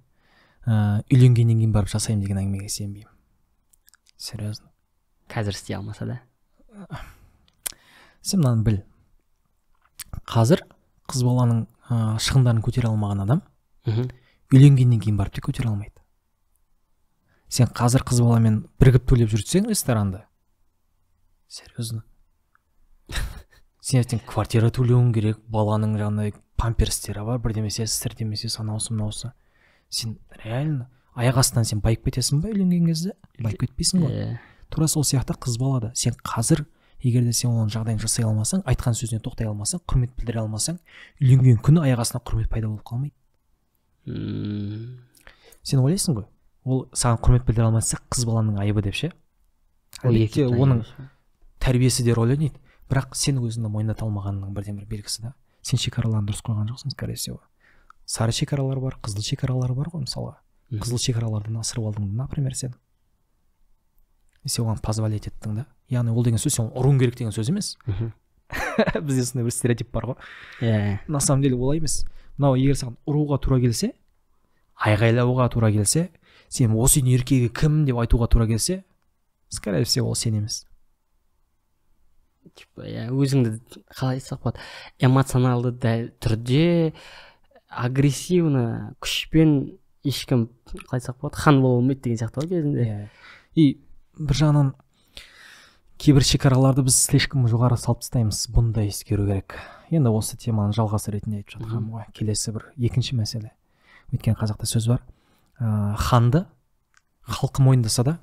Үйленгеннен кейін барып жасаймын деген әңгімеге сенбеймін. Серьезно. Қазір істей алмаса да. Сен мынаны біл. Қазір қыз баланың шығындарын көтере алмаған адам үйленгеннен кейін барып те көтере алмайды. Сен қазір қыз баламен бірігіп төлеп жүрсең ресторанды, серьезно, сен ертең квартира төлеуің керек, баланың жаңағыдай памперстері бар, бірдемесе анаусы мынаусы. Сен реально аяқ астынан сен байып кетесің ба үйленген кезде? Байып кетпейсің ғой. Тура сол сияқты қыз балада. Сен қазір егер де сен оның жағдайын жасай алмасаң, айтқан сөзіне тоқтай алмасаң, құрмет білдіре алмасаң, үйленген күні аяқ астынан құрмет пайда болып қалмайды. Сен ойлайсың ғой, ол саған құрмет білдіре алмаса қыз баланың айыбы деп ше? Әлбетте оның тәрбиесі де рөл ойнайды, бірақ сен өзіңді мойындата алмағанның бірден бір белгісі да. Сен шекараларын дұрыс қойған жоқсың, скорее всего. Сары шекаралар бар, қызыл шекаралар бар ғой, мысалға. Қызыл шекаралардан асырып алдың, например, сен. Сен оған позволять еттің да. Яғни ол деген сөз сен ұруың керек деген сөз емес. Бізде сондай бір стереотип бар ғой. На самом деле олай емес. Мынау егер саған ұруға тура келсе, айғайлауға тура келсе, сен осы үйдің еркегі кім деп айтуға тура келсе, скорее всего ол сен емес. Өзіңді қалай айтсақ болады, эмоционалды түрде агрессивно күшпен ешкім қалай айтсақ болады, хан бола алмайды деген сияқты ғой кезінде. И бір жағынан кейбір шекараларды біз слишком жоғары салып тастаймыз, бұны да ескеру керек. Енді осы теманы жалғасы ретінде айтып жатқаным ғой. Келесі бір екінші мәселе. Өйткені қазақта сөз бар, ханды халқы мойындаса да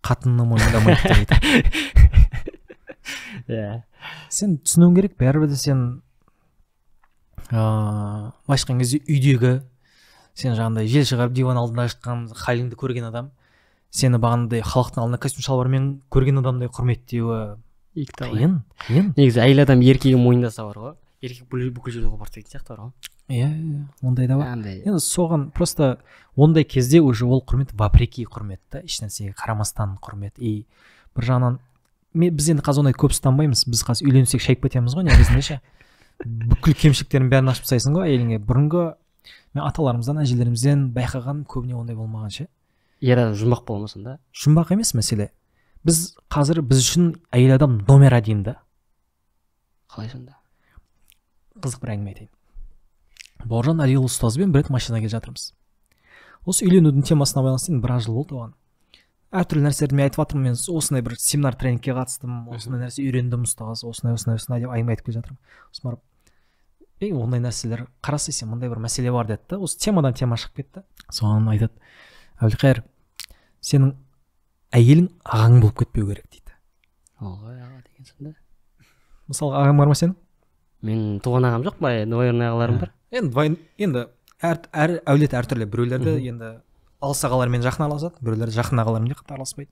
қатыны мойындамайды дейді. Сен түсінуің керек, бәрібір де сен былайша айтқан кезде үйдегі сен жаңағындай жел шығарып диван алдында жатқан халіңді көрген адам сені бағанағыдай халықтың алдында костюм шалбармен көрген адамдай құрметтеуі қиын. Негізі әйел адам еркегін мойындаса бар ғой, еркек бүкіл жерді қопарып деген сияқты бар ғой. Иә, ондай да бар. Енді соған просто ондай кезде уже ол құрмет вопреки құрмет та, ешнәрсеге қарамастан құрмет. И бір жағынан біз енді қазір ондай көп ұстанбаймыз. Біз қазір үйленсек шайып кетеміз ғой негізінде ше. Бүкіл кемшіліктерін бәрін ашып тастайсың ғой әйеліңе. Бұрынғы мен аталарымыздан, әжелерімізден байқаған көбіне ондай болмаған ше. Ер адам жұмбақ болмасын да. Жұмбақ емес мәселе. Біз қазір біз үшін әйел адам номер один да. Қалай сонда? Қызық бір әңгіме айтайын. Бауыржан Алиұлы ұстазбен бір рет машинаға жатырмыз. Осы үйленудің темасына байланысты біраз жыл болды оған. Әртүрлі нәрселерді мен айтып жатырмын, мен осындай бір семинар тренингке қатыстым, осындай нәрсе үйрендім ұстаз, осындай деп әңгіме айтып келе жатырмын. Сосын барып, ондай нәрселер қарасай сен мындай бір мәселе бар деді да, осы темадан тема шығып кетті. Соған айтады, Әбілқайыр, сенің әйелің ағаң болып кетпеу керек дейді. Ой, аға деген сонда. Мысалға ағаң бар ма сенің? Мен туған ағам жоқ, двоюродной ағаларым бар. Енді әр әулет әртүрлі, біреулерді енді алыс ағалармен жақын араласады, біреулер жақын ағалармен қатты араласпайды.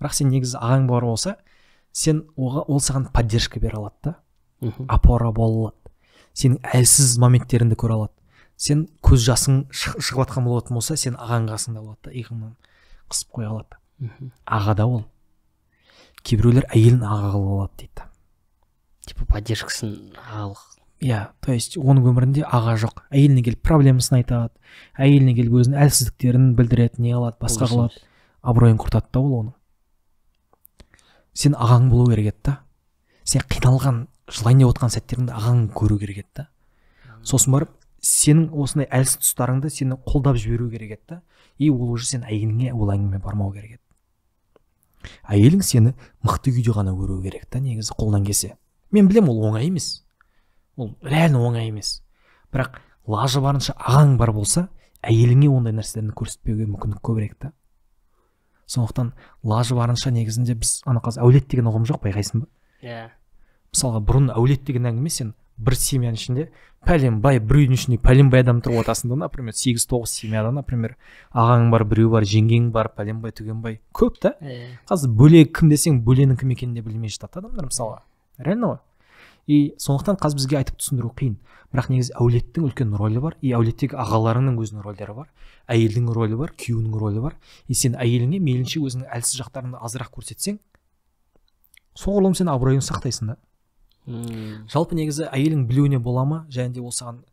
Бірақ сен негізі ағаң бар болса, сен ол саған поддержка бере алады да, опора бола алады. Сенің әлсіз моменттеріңді көре алады. Сен көз жасың шығып жатқан болатын болса, сен ағаң қасыңда болады да, иығыңнан қысып қоя алады. Ағада ол. Кейбіреулер әйелін аға қылып алады дейді. типа поддержкасын ағалық. Иә, то есть оның өмірінде аға жоқ. Әйеліне келіп проблемасын айтады, әйеліне келіп өзінің әлсіздіктерін білдіреді, не қылады, басқа қылады, абыройын құртады да ол оның. Сен ағаң болу керек еді да. Сен қиналған, жылайын деп отқан сәттеріңде ағаң көру керек еді да. Сосын барып сенің осындай әлсіз тұстарыңды сені қолдап жіберу керек еді да. И ол уже сен әйеліңе ол әңгіме бармау керек еді. Әйелің сені мықты күйде ғана көру керек та, негізі қолдан келсе. Мен білем, ол оңай емес. Ол реально оңай емес. Бірақ лажы барынша ағаң бар болса, әйеліңе ондай нәрселерді көрсетпеуге мүмкіндік көбірек та. Сондықтан лажы барынша негізінде біз ана қазір әулет деген ұғым жоқ, байқайсың ба? Иә. Мысалға бұрын әулет деген әңгіме сен бір семьяның ішінде пәленбай, бір үйдің ішінде пәленбай адам тұрып отырсың да, например, 8-9 семьяда, например, ағаң бар, біреу бар, жеңгең бар, пәленбай, түгенбай, көп та. Қазір бөлек кім десең, бөленің кім екенін де білмей жатады адамдар мысалға. Реально ғой. И сондықтан қазір бізге айтып түсіндіру қиын. Бірақ негізі әулеттің үлкен рөлі бар, и әулеттегі ағаларыңның өзінің рөлдері бар, әйелдің рөлі бар, күйеуінің рөлі бар. И сен әйеліңе мейлінше өзіңнің әлсіз жақтарыңды азырақ көрсетсең, соғұрлым сен абыройын сақтайсың да. Жалпы негізі әйелің білуіне бола ма, және де ол саған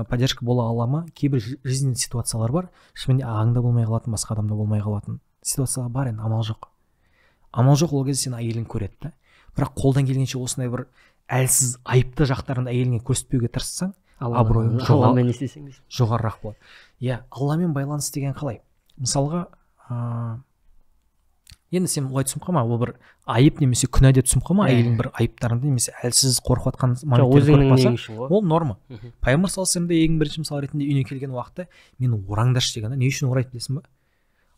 поддержка бола ала ма, кейбір жизненный ситуациялар бар, шынымен ағаңда болмай қалатын, басқа адамда болмай қалатын ситуациялар бар, енді амал жоқ. Амал жоқ, ол кезде сен әйелің көреді да. Бірақ қолдан келгенше осындай бір әлсіз айыпты жақтарын әйеліңе көрсетпеуге тырыссаң, абыройың жоғарырақ болады. Иә, Алламен байланыс деген қалай? Мысалға, енді сен олай түсініп қалма, ол бір айып немесе күнә деп түсініп қалма, әйелің бір айыптарыңды немесе әлсіз қорқып жатқан моменттерді көріп қалса, ол норма. Пайғамбар саллаллаху алейхи вассалам ең бірінші мысал ретінде үйіне келген уақытта мені ораңдаршы деген, не үшін орайды білесің ба?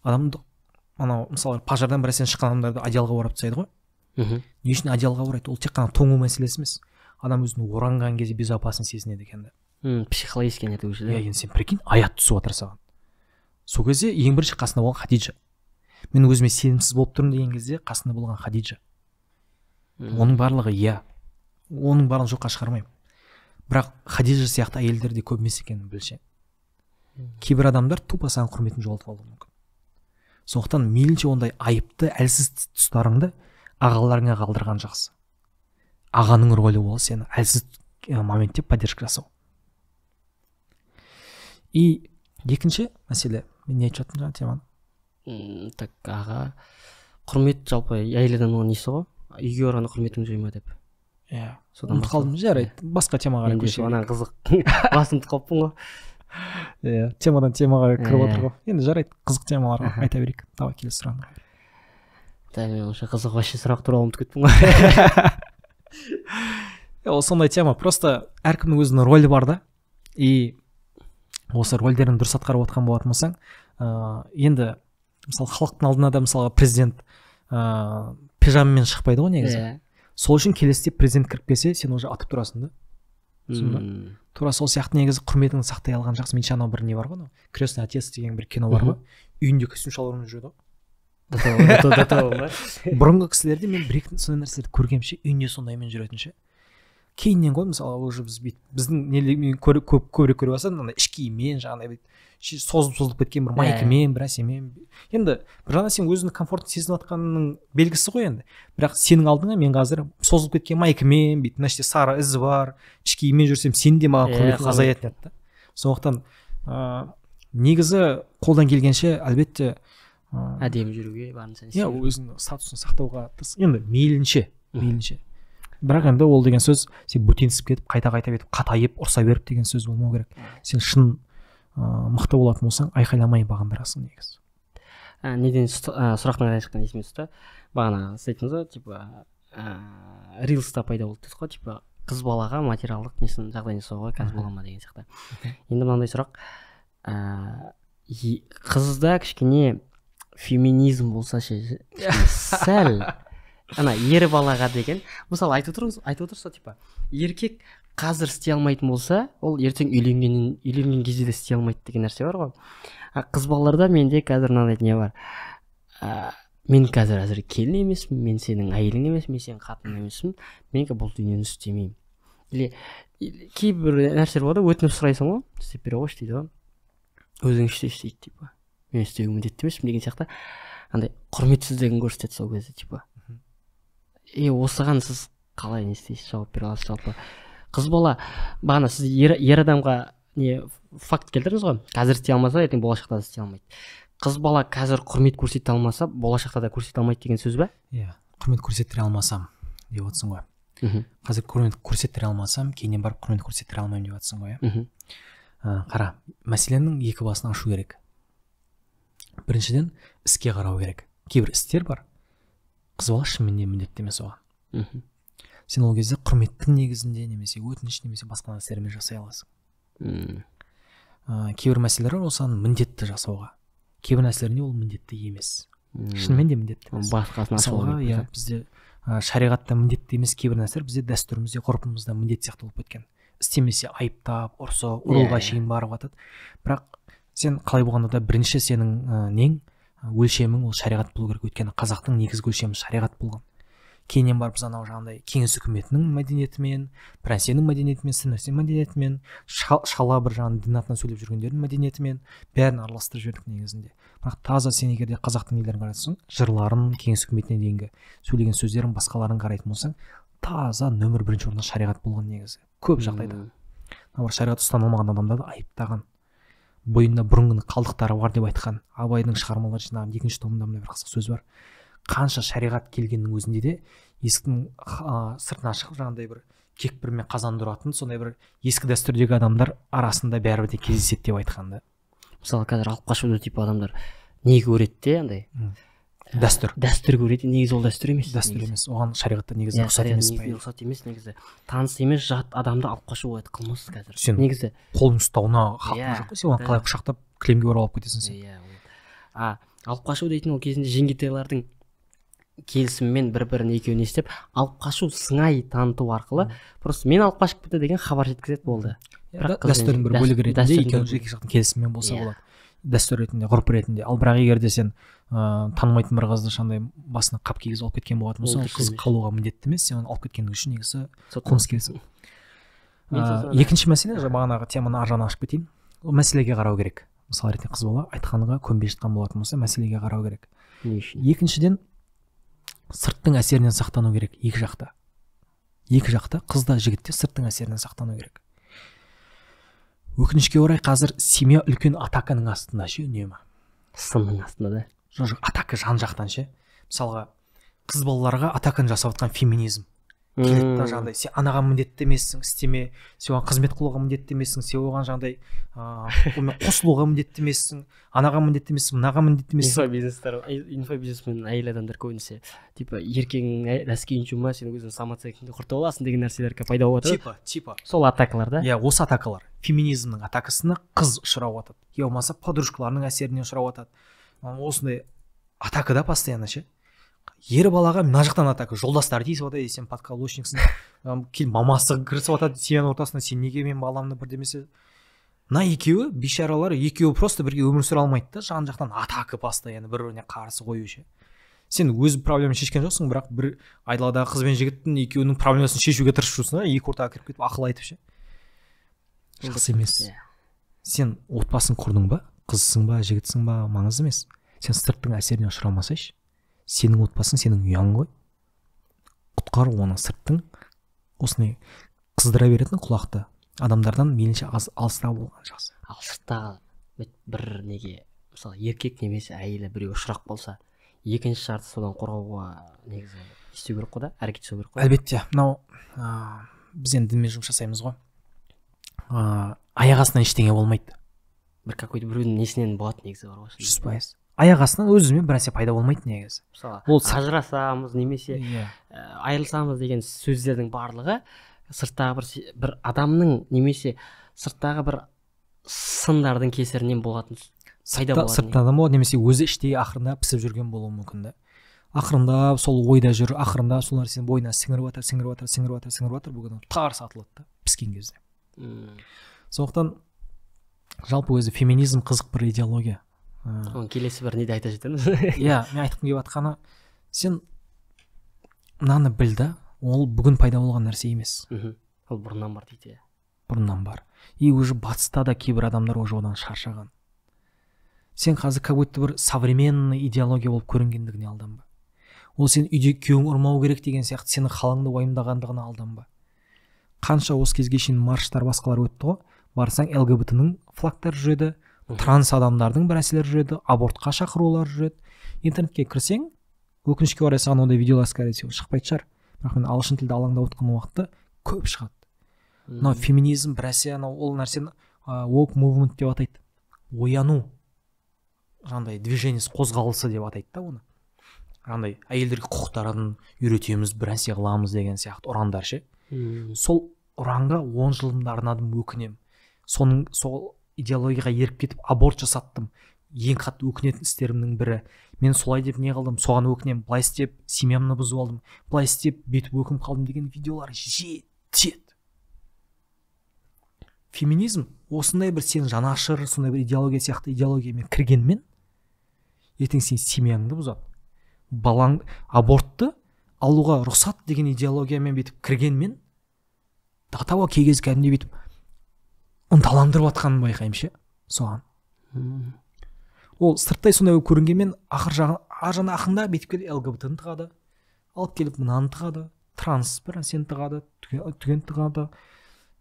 Адамды анау мысалы пожардан бір нәрседен шыққан адамдарды одеялға орап тастайды ғой. Не үшін одеялға орайды? Ол тек қана тоңу мәселесі емес. Адам өзін оранған кезде безопасын сезінеді екен да. Психологический нету уже. Иә, енді сен прикинь, аят түсіп отыр саған. Сол кезде ең бірінші қасында болған Хадиджа. Мен өзіме сенімсіз болып тұрмын деген кезде қасында болған Хадиджа. Оның барлығы иә. Оның барлығын жоққа шығармаймын. Бірақ Хадиджа сияқты әйелдер де көп емес екенін білші. Кейбір адамдар тупо саған құрметін жоғалтып алуы мүмкін. Сондықтан мейлінше ондай айыпты, әлсіз тұстарыңды ағаларыңа қалдырған жақсы. Ағаның рөлі ол сені әлсіз моментте поддержка жасау. И екінші мәселе, мен не айтып жатырмын жаңа теманы? Так, аға, құрмет жалпы әйел адамның несі ғой? Үйге ораны құрметің жойма деп. Иә, ұмытып қалдым, жарайды, басқа темаға көшейік. Ана қызық, басымды қалыппын ғой. Иә, темадан темаға кіріп отыр ғой. Енді жарайды, қызық темаларға айта берейік. Давай, келесі сұрағыңа. Мен онша қызық вообще сұрақ туралы ұмытып кеттім ғой. Ол сондай тема, просто әркімнің өзінің рөлі бар да. И осы рөлдерін дұрыс атқарып отқан болатын болсаң, енді мысалы халықтың алдына да мысалға президент пижамамен шықпайды ғой негізі. Сол үшін келесіде президент кіріп келсе, сен уже атып тұрасың да. Тура сол сияқты негізі құрметіңді сақтай алған жақсы. Менше анау бір не бар ғой, Крестный отец деген бір кино бар ғой. Үйінде костюм шалбармен жүреді ғой. Бұрынғы кісілерде мен бір екі сондай нәрселерді көргенше, үйінде сондаймен жүретінші. Кейіннен ғой, мысалы уже біздің көбірек көріп алсам, іш киіммен жаңағыдай созылып кеткен бір майкамен, бір әсемен. Енді бір жағынан сен өзіңді комфортты сезініп жатқанның белгісі ғой енді. Бірақ сенің алдыңа мен қазір созылып кеткен майкамен, бүйтіп мына жерде сары ізі бар, іш киіммен жүрсем, сен де маған құрметің азаятын еді да. Сондықтан негізі қолдан келгенше әлбетте әдемі жүруге барынша. Иә, өзінің статусын сақтауға тырыс. Енді мейлінше. Бірақ енді ол деген сөз сен бөтенсіп кетіп, қайта-қайта кетіп, қатайып, ұрса беріп деген сөз болмау керек. Сен шын мықты болатын болсаң, айқайламай бағындырасың негізі. Неден сұрақтан қарай шыққан есіме түсті. Бағана сіз айттыңыз ғой, типа рилста пайда болды дедік қой, типа қыз балаға материалдық несін жағдай жасауға қазір бола ма деген сияқты. Енді мынандай сұрақ. Қызда кішкене феминизм болса ше, сәл ана ер балаға деген, мысалы айтып отырса, типа еркек қазір істей алмайтын болса, ол ертең үйленген кезде де істей алмайды деген нәрсе бар ғой. Қыз балаларда менде қазір мынандай не бар. Мен қазір әзір келін емеспін, мен сенің әйелің емеспін, мен сенің қатының емеспін, мен бұл дүниені істемеймін. Или кейбір нәрселер бар да, өтініп сұрайсың ғой, істеп бере қойшы дейді ғой. Өзің істейді, типа. Мен істеуге міндетті емеспін деген сияқты. Андай құрметсіздігін көрсетеді сол кезде, типа. Осыған сіз қалай не істейсіз, жауап бере аласыз? Жалпы қыз бала, бағана сіз ер адамға не факт келтірдіңіз ғой, қазір істей алмаса ертең болашақта да істей алмайды. Қыз бала қазір құрмет көрсете алмаса болашақта да көрсете алмайды деген сөз ба? Иә, құрмет көрсеттіре алмасам деп отырсың ғой. Қазір құрмет көрсеттіре алмасам кейіннен барып құрмет көрсеттіре алмаймын деп отырсың ғой. Қара, мәселенің екі басын ашу керек. Біріншіден іске қарау керек. Кейбір істер бар, қыз бала шынымен міндетті емес оған. Сен ол кезде құрметтің негізінде немесе өтініш немесе басқа нәрселермен жасай аласың. Кейбір мәселелер осыған міндетті жасауға, кейбір нәрселеріне ол міндетті емес. Шынымен де міндетті емес. Мысалға, бізде шариғатта міндетті емес кейбір нәрселер бізде дәстүрімізде, ғұрпымызда міндет сияқты болып кеткен. Істемесе айыптап, ұруға шейін барып жатады. Бірақ сен қалай болғанда да бірінші сенің нең өлшемің ол шариғат болу керек. Өйткені қазақтың негізгі өлшемі шариғат болған. Кейіннен барып біз анау жаңағыдай кеңес үкіметінің мәдениетімен, Францияның мәдениетімен, сіңірсен мәдениетімен, шала бір жаңағы дін атынан сөйлеп жүргендердің мәдениетімен бәрін араластырып жібердік негізінде. Бірақ таза сен егер де қазақтың нелерін қарасаң, жырларын, кеңес үкіметіне дейінгі сөйлеген сөздерін басқаларын қарайтын болсаң, таза нөмір бірінші орында шариғат болған негізі. Көп жағдайда. Шариғат ұстанылмаған адамдарды айыптаған, бойында бұрынғы қалдықтары бар деп айтқан. Абайдың шығармалары жинаған 2-ші томында мындай бір қысқа сөз бар. Қанша шариғат келгеннің өзінде де есіктің сыртына шығып жаңағыдай бір кекпір мен қазан тұратын сондай бір ескі дәстүрдегі адамдар арасында бәрібір де кездеседі деп айтқанда. Мысалы қазір алып қашуды тип адамдар не көреді де андай дәстүр көреді, негізі ол дәстүр емес. Дәстүр емес, оған шариғатта негізі рұқсат емес. Рұқсат емес негізі. Таныс емес жат адамды алып қашу ол қылмыс қазір. Сен негізі қолын ұстауына хақың жоқ қой, сен оған қалай құшақтап кілемге орап алып кетесің сен. Алып қашу дейтін ол кезінде жеңгетайлардың келісіммен бір-бірін екеуін естіп алып қашу сыңай таныту арқылы просто мен алып қашып кетті деген хабар жеткізеді болды. Дәстүрдің бір бөлігі ретінде екеуі жеке жақтың келісімімен болса болады. Дәстүр ретінде, ғұрып ретінде. Ал бірақ егер де сен танымайтын бір қызды шандай басына қап кигізіп алып кеткен болатын болса, ол қыз қалуға міндетті емес, сен оны алып кеткенің үшін негізі қылмыскерсің. Екінші мәселе, бағанағы теманы ар жағына ашып кетейін. Ол мәселеге қарау керек. Мысалы ретінде қыз бала айтқанға көнбей жатқан болатын болса, мәселеге қарау керек. Екіншіден сырттың әсерінен сақтану керек. Екі жақта қыз да жігіт те сырттың әсерінен сақтану керек. Өкінішке орай қазір семья үлкен атаканың астында ше, үнемі. Сынның астында да. Жоқ, атака жан жақтан ше. Мысалға, қыз балаларға атаканы жасап жатқан феминизм. Келеді жаңағыдай, сен анаға міндетті емессің, істеме, сен оған қызмет қылуға міндетті емессің, сен оған жаңағыдай қосылуға міндетті емессің, анаға міндетті емессің, мынаға міндетті емессің. Инфобизнесмен әйел адамдар көбінесе типа еркегің әскейін жума, сен өзің самооценкаңды құртып аласың деген нәрселер пайда болып жатады. Типа. Сол атакалар да. Иә, осы атакалар. Феминизмнің атакасына қыз ұшырап жатады. Я болмаса подружкаларының әсеріне ұшырап жатады. Осындай атака да постоянно ше. Ер балаға мына жақтан атака, жолдастары тиісіп жатады, сен подкаблучниксің, кейін мамасы кірісіп жатады семьяның ортасына, сен неге мен баламды бір демесе. Мына екеуі, бейшаралар, екеуі просто бірге өмір сүре алмайды да, жан жақтан атака постоянно бір-біріне қарсы қоюшы. Сен өз проблеманы шешкен жоқсың, бірақ бір айдаладағы қыз бен жігіттің екеуінің проблемасын шешуге тырысып жүрсің, екі ортаға кіріп кетіп ақыл айтып ше. Жақсы емес. Сен отбасын құрдың ба, қызсың ба, жігітсің ба, маңызды емес. Сен сырттың әсеріне ұшырамасайшы. Сенің отбасың, сенің ұяң ғой. Құтқар оның сырттың осындай қыздыра беретін құлақты адамдардан мейлінше алыстау болған жақсы. Ал сырттағы бір неге, мысалы еркек немесе әйелі біреу ұшырап болса, екінші жарты содан қорғауға негізі істеу керек қой да, әрекет жасау керек қой. Әлбетте, мынау біз енді дінмен жұмыс жасаймыз ғой. Аяқ астынан ештеңе болмайды. Бір какой-то біреудің несінен болады негізі бар ғой. 100%. Аяқ астынан өзімен бір нәрсе пайда болмайды негізі. Мысалы ажырасамыз немесе айырылсамыз деген сөздердің барлығы сырттағы бір адамның немесе сырттағы бір сындардың кесірінен болатын пайда болады. Сыртта адам болады немесе өзі іштей ақырындап пісіп жүрген болуы мүмкін да. Ақырындап сол ойда жүр, ақырындап сол нәрсені бойына сіңіріп жатыр, бүгін тарс атылады да піскен кезде. Сондықтан жалпы өзі феминизм қызық бір идеология. Оның келесі бір неде айта жетеміз. Иә, мен айтқым келіп жатқаны, сен мынаны біл да, ол бүгін пайда болған нәрсе емес. Ол бұрыннан бар дейді. Бұрыннан бар. И уже батыста да кейбір адамдар уже одан шаршаған. Сен қазір как будто бір современный идеология болып көрінгендігіне алданба. ол сен үйде күйеуің ұрмау керек деген сияқты сенің қалыңды уайымдағандығына алданба. Қанша осы кезге шейін марштар басқалар өтті ғой, барсаң ЛГБТ-ның флагтары жүреді, транс адамдардың бір нәрселері жүреді, абортқа шақырулар жүреді. Интернетке кірсең, өкінішке орай саған ондай видеолар скорее всего шықпайтын шығар, бірақ мен ағылшын тілді алаңдап отқан уақытта көп шығады. Мынау феминизм бірәсе, ол нәрсені woke movement деп атайды, ояну жаңағыдай движениесі қозғалысы деп атайды да оны. Жаңағыдай әйелдерге құқықтарын үйретеміз, бір нәрсе қыламыз деген сияқты ұрандар ше. Сол ұранға 10 жылымды арнадым, өкінем. Сол идеологияға еріп кетіп аборт жасаттым. Ең қатты өкінетін істерімнің бірі. Мен солай деп не қылдым, соған өкінем. Былай істеп семьямды бұзып алдым, былай істеп бетіп өкім қалдым деген видеолар жетеді. Феминизм осындай бір сен жанашыр, сондай бір идеология сияқты идеологиямен кіргенмен ертең сен семьяңды бұзады. Балаң абортты алуға рұқсат деген идеологиямен бетіп кіргенмен татауа кей кез кәдімгідей бетіп ынталандырып жатқанын байқаймын ше соған. Ол сырттай сондай көрінгенмен ар жағында ақында бетіп келіп ЛГБТ-ны тығады, алып келіп мынаны тығады, транс бір нәрсені тығады, түген тығады.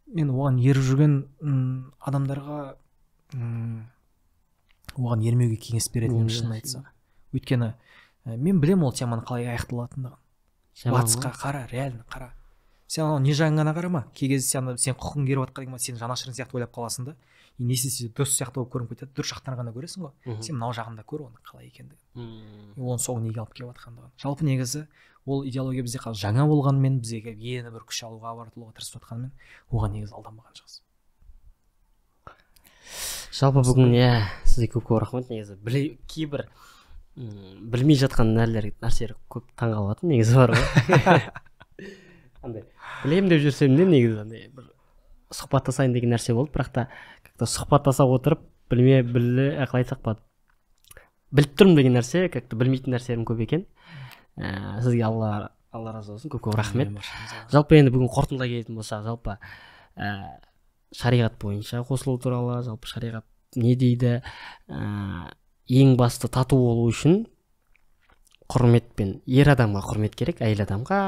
Мен оған еріп жүрген адамдарға оған ермеуге кеңес беретін шын айтса. Өйткені мен білем ол теманы қалай аяқталатындығын. Батысқа қара, реально қара. Сен анау не жағыңа қарама. Кей кезде сен құқың керіп жатқаныңа сен жанашырың сияқты ойлап қаласың да. Не істесе дұрыс сияқты болып көрініп кетеді. Дұрыс жақтан ғана көресің ғой. Сен мынау жағында көр оны қалай екендігін. Оның соңы неге алып келіп жатқандығын. Жалпы негізі ол идеология бізде қазір жаңа болғанымен, бізге енді бір күш алуға, артылуға тырысып жатқанымен, оған негізі алданбаған шығарсыз. Жалпы бүгін сізге көп рахмет. Негізі кейбір білмей жатқан нәрселер көп таңғалып жатыр негізі бар ғой. Андай білемін деп жүрсем де негізі андай бір сұхбаттасайын деген нәрсе болды, бірақ та как-то сұхбаттаса отырып қалай айтсақ болады, біліп тұрмын деген нәрсе, как-то білмейтін нәрселерім көп екен. Сізге алла разы болсын, көп рахмет. Жалпы енді бүгін қорытындылай келетін болсақ, жалпы шариғат бойынша қосылу туралы, жалпы шариғат не дейді, ең басты тату болу үшін құрметпен, ер адамға құрмет керек, әйел адамға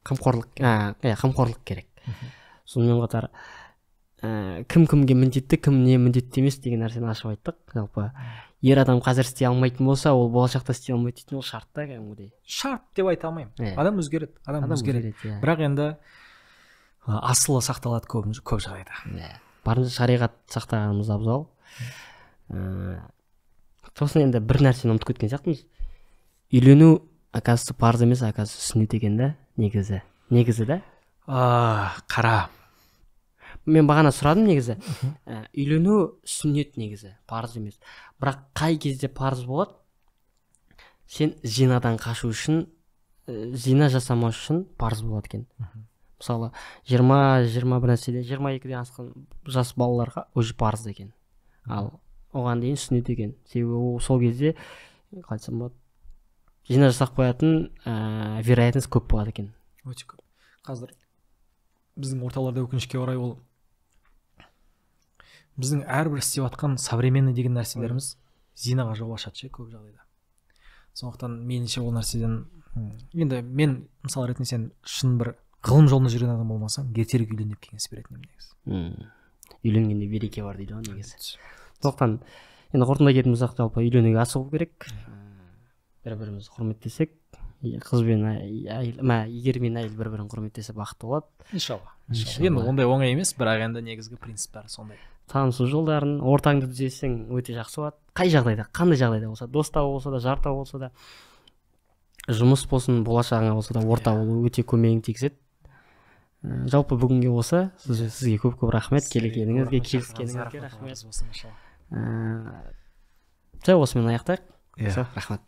қамқорлық керек. Сонымен қатар кім кімге міндетті, кім не міндетті емес деген нәрсені ашып айттық. Жалпы ер адам қазір істей алмайтын болса, ол болашақта істей алмайды дейтін, ол шарт та кәдімгідей. Шарт деп айта алмаймын. Адам өзгереді, бірақ енді асылы сақталады көп жағдайда. Барынша шариғат сақтағанымыз абзал. Сосын енді бір нәрсені ұмытып кеткен сияқтымыз. Үйлену оказывается парыз емес, оказывается сүннет екен да, негізі да. Қара. Мен бағана сұрадым негізі. Үйлену сүннет негізі, парыз емес. Бірақ қай кезде парыз болады? Сен зинадан қашу үшін, зина жасамау үшін парыз болады екен. Мысалы, 20-21 нәрседе, 22-ден асқан жас балаларға уже парыз екен. Ал оған дейін сүннет екен. Себебі сол кезде қайтсам болады, зина жасап қоятын вероятность көп болады екен. Өте көп. Қазір біздің орталарда өкінішке орай ол біздің әрбір істеп жатқан современный деген нәрселеріміз зинаға жол ашады көп жағдайда. Сондықтан меніңше ол нәрседен енді мен мысалы ретінде сен шын бір ғылым жолында жүрген адам болмасаң, ертерек үйлен деп кеңес беретін едім негізі. Үйленгенде береке бар дейді ғой негізі. Сондықтан енді қорытындылай кететін болсақ, жалпы үйленуге асығу керек. Бір-бірімізді құрметтесек, қыз бен әйел, егер мен әйел бір-бірін құрметтесе бақытты болады. Иншалла. Енді ондай оңай емес, бірақ енді негізгі принциптері сондай. Танысу жолдарын ортаңды түзесең өте жақсы болады. Қай жағдайда, қандай жағдайда болса, доста болса да, жарта болса да, жұмыс болсын, болашағыңа болса да, орта болу өте көмегін тигізеді. Жалпы бүгінге осы, сізге көп рахмет, келгеніңізге, келіскеніңізге рахмет. Осымен аяқтайық. Рахмет.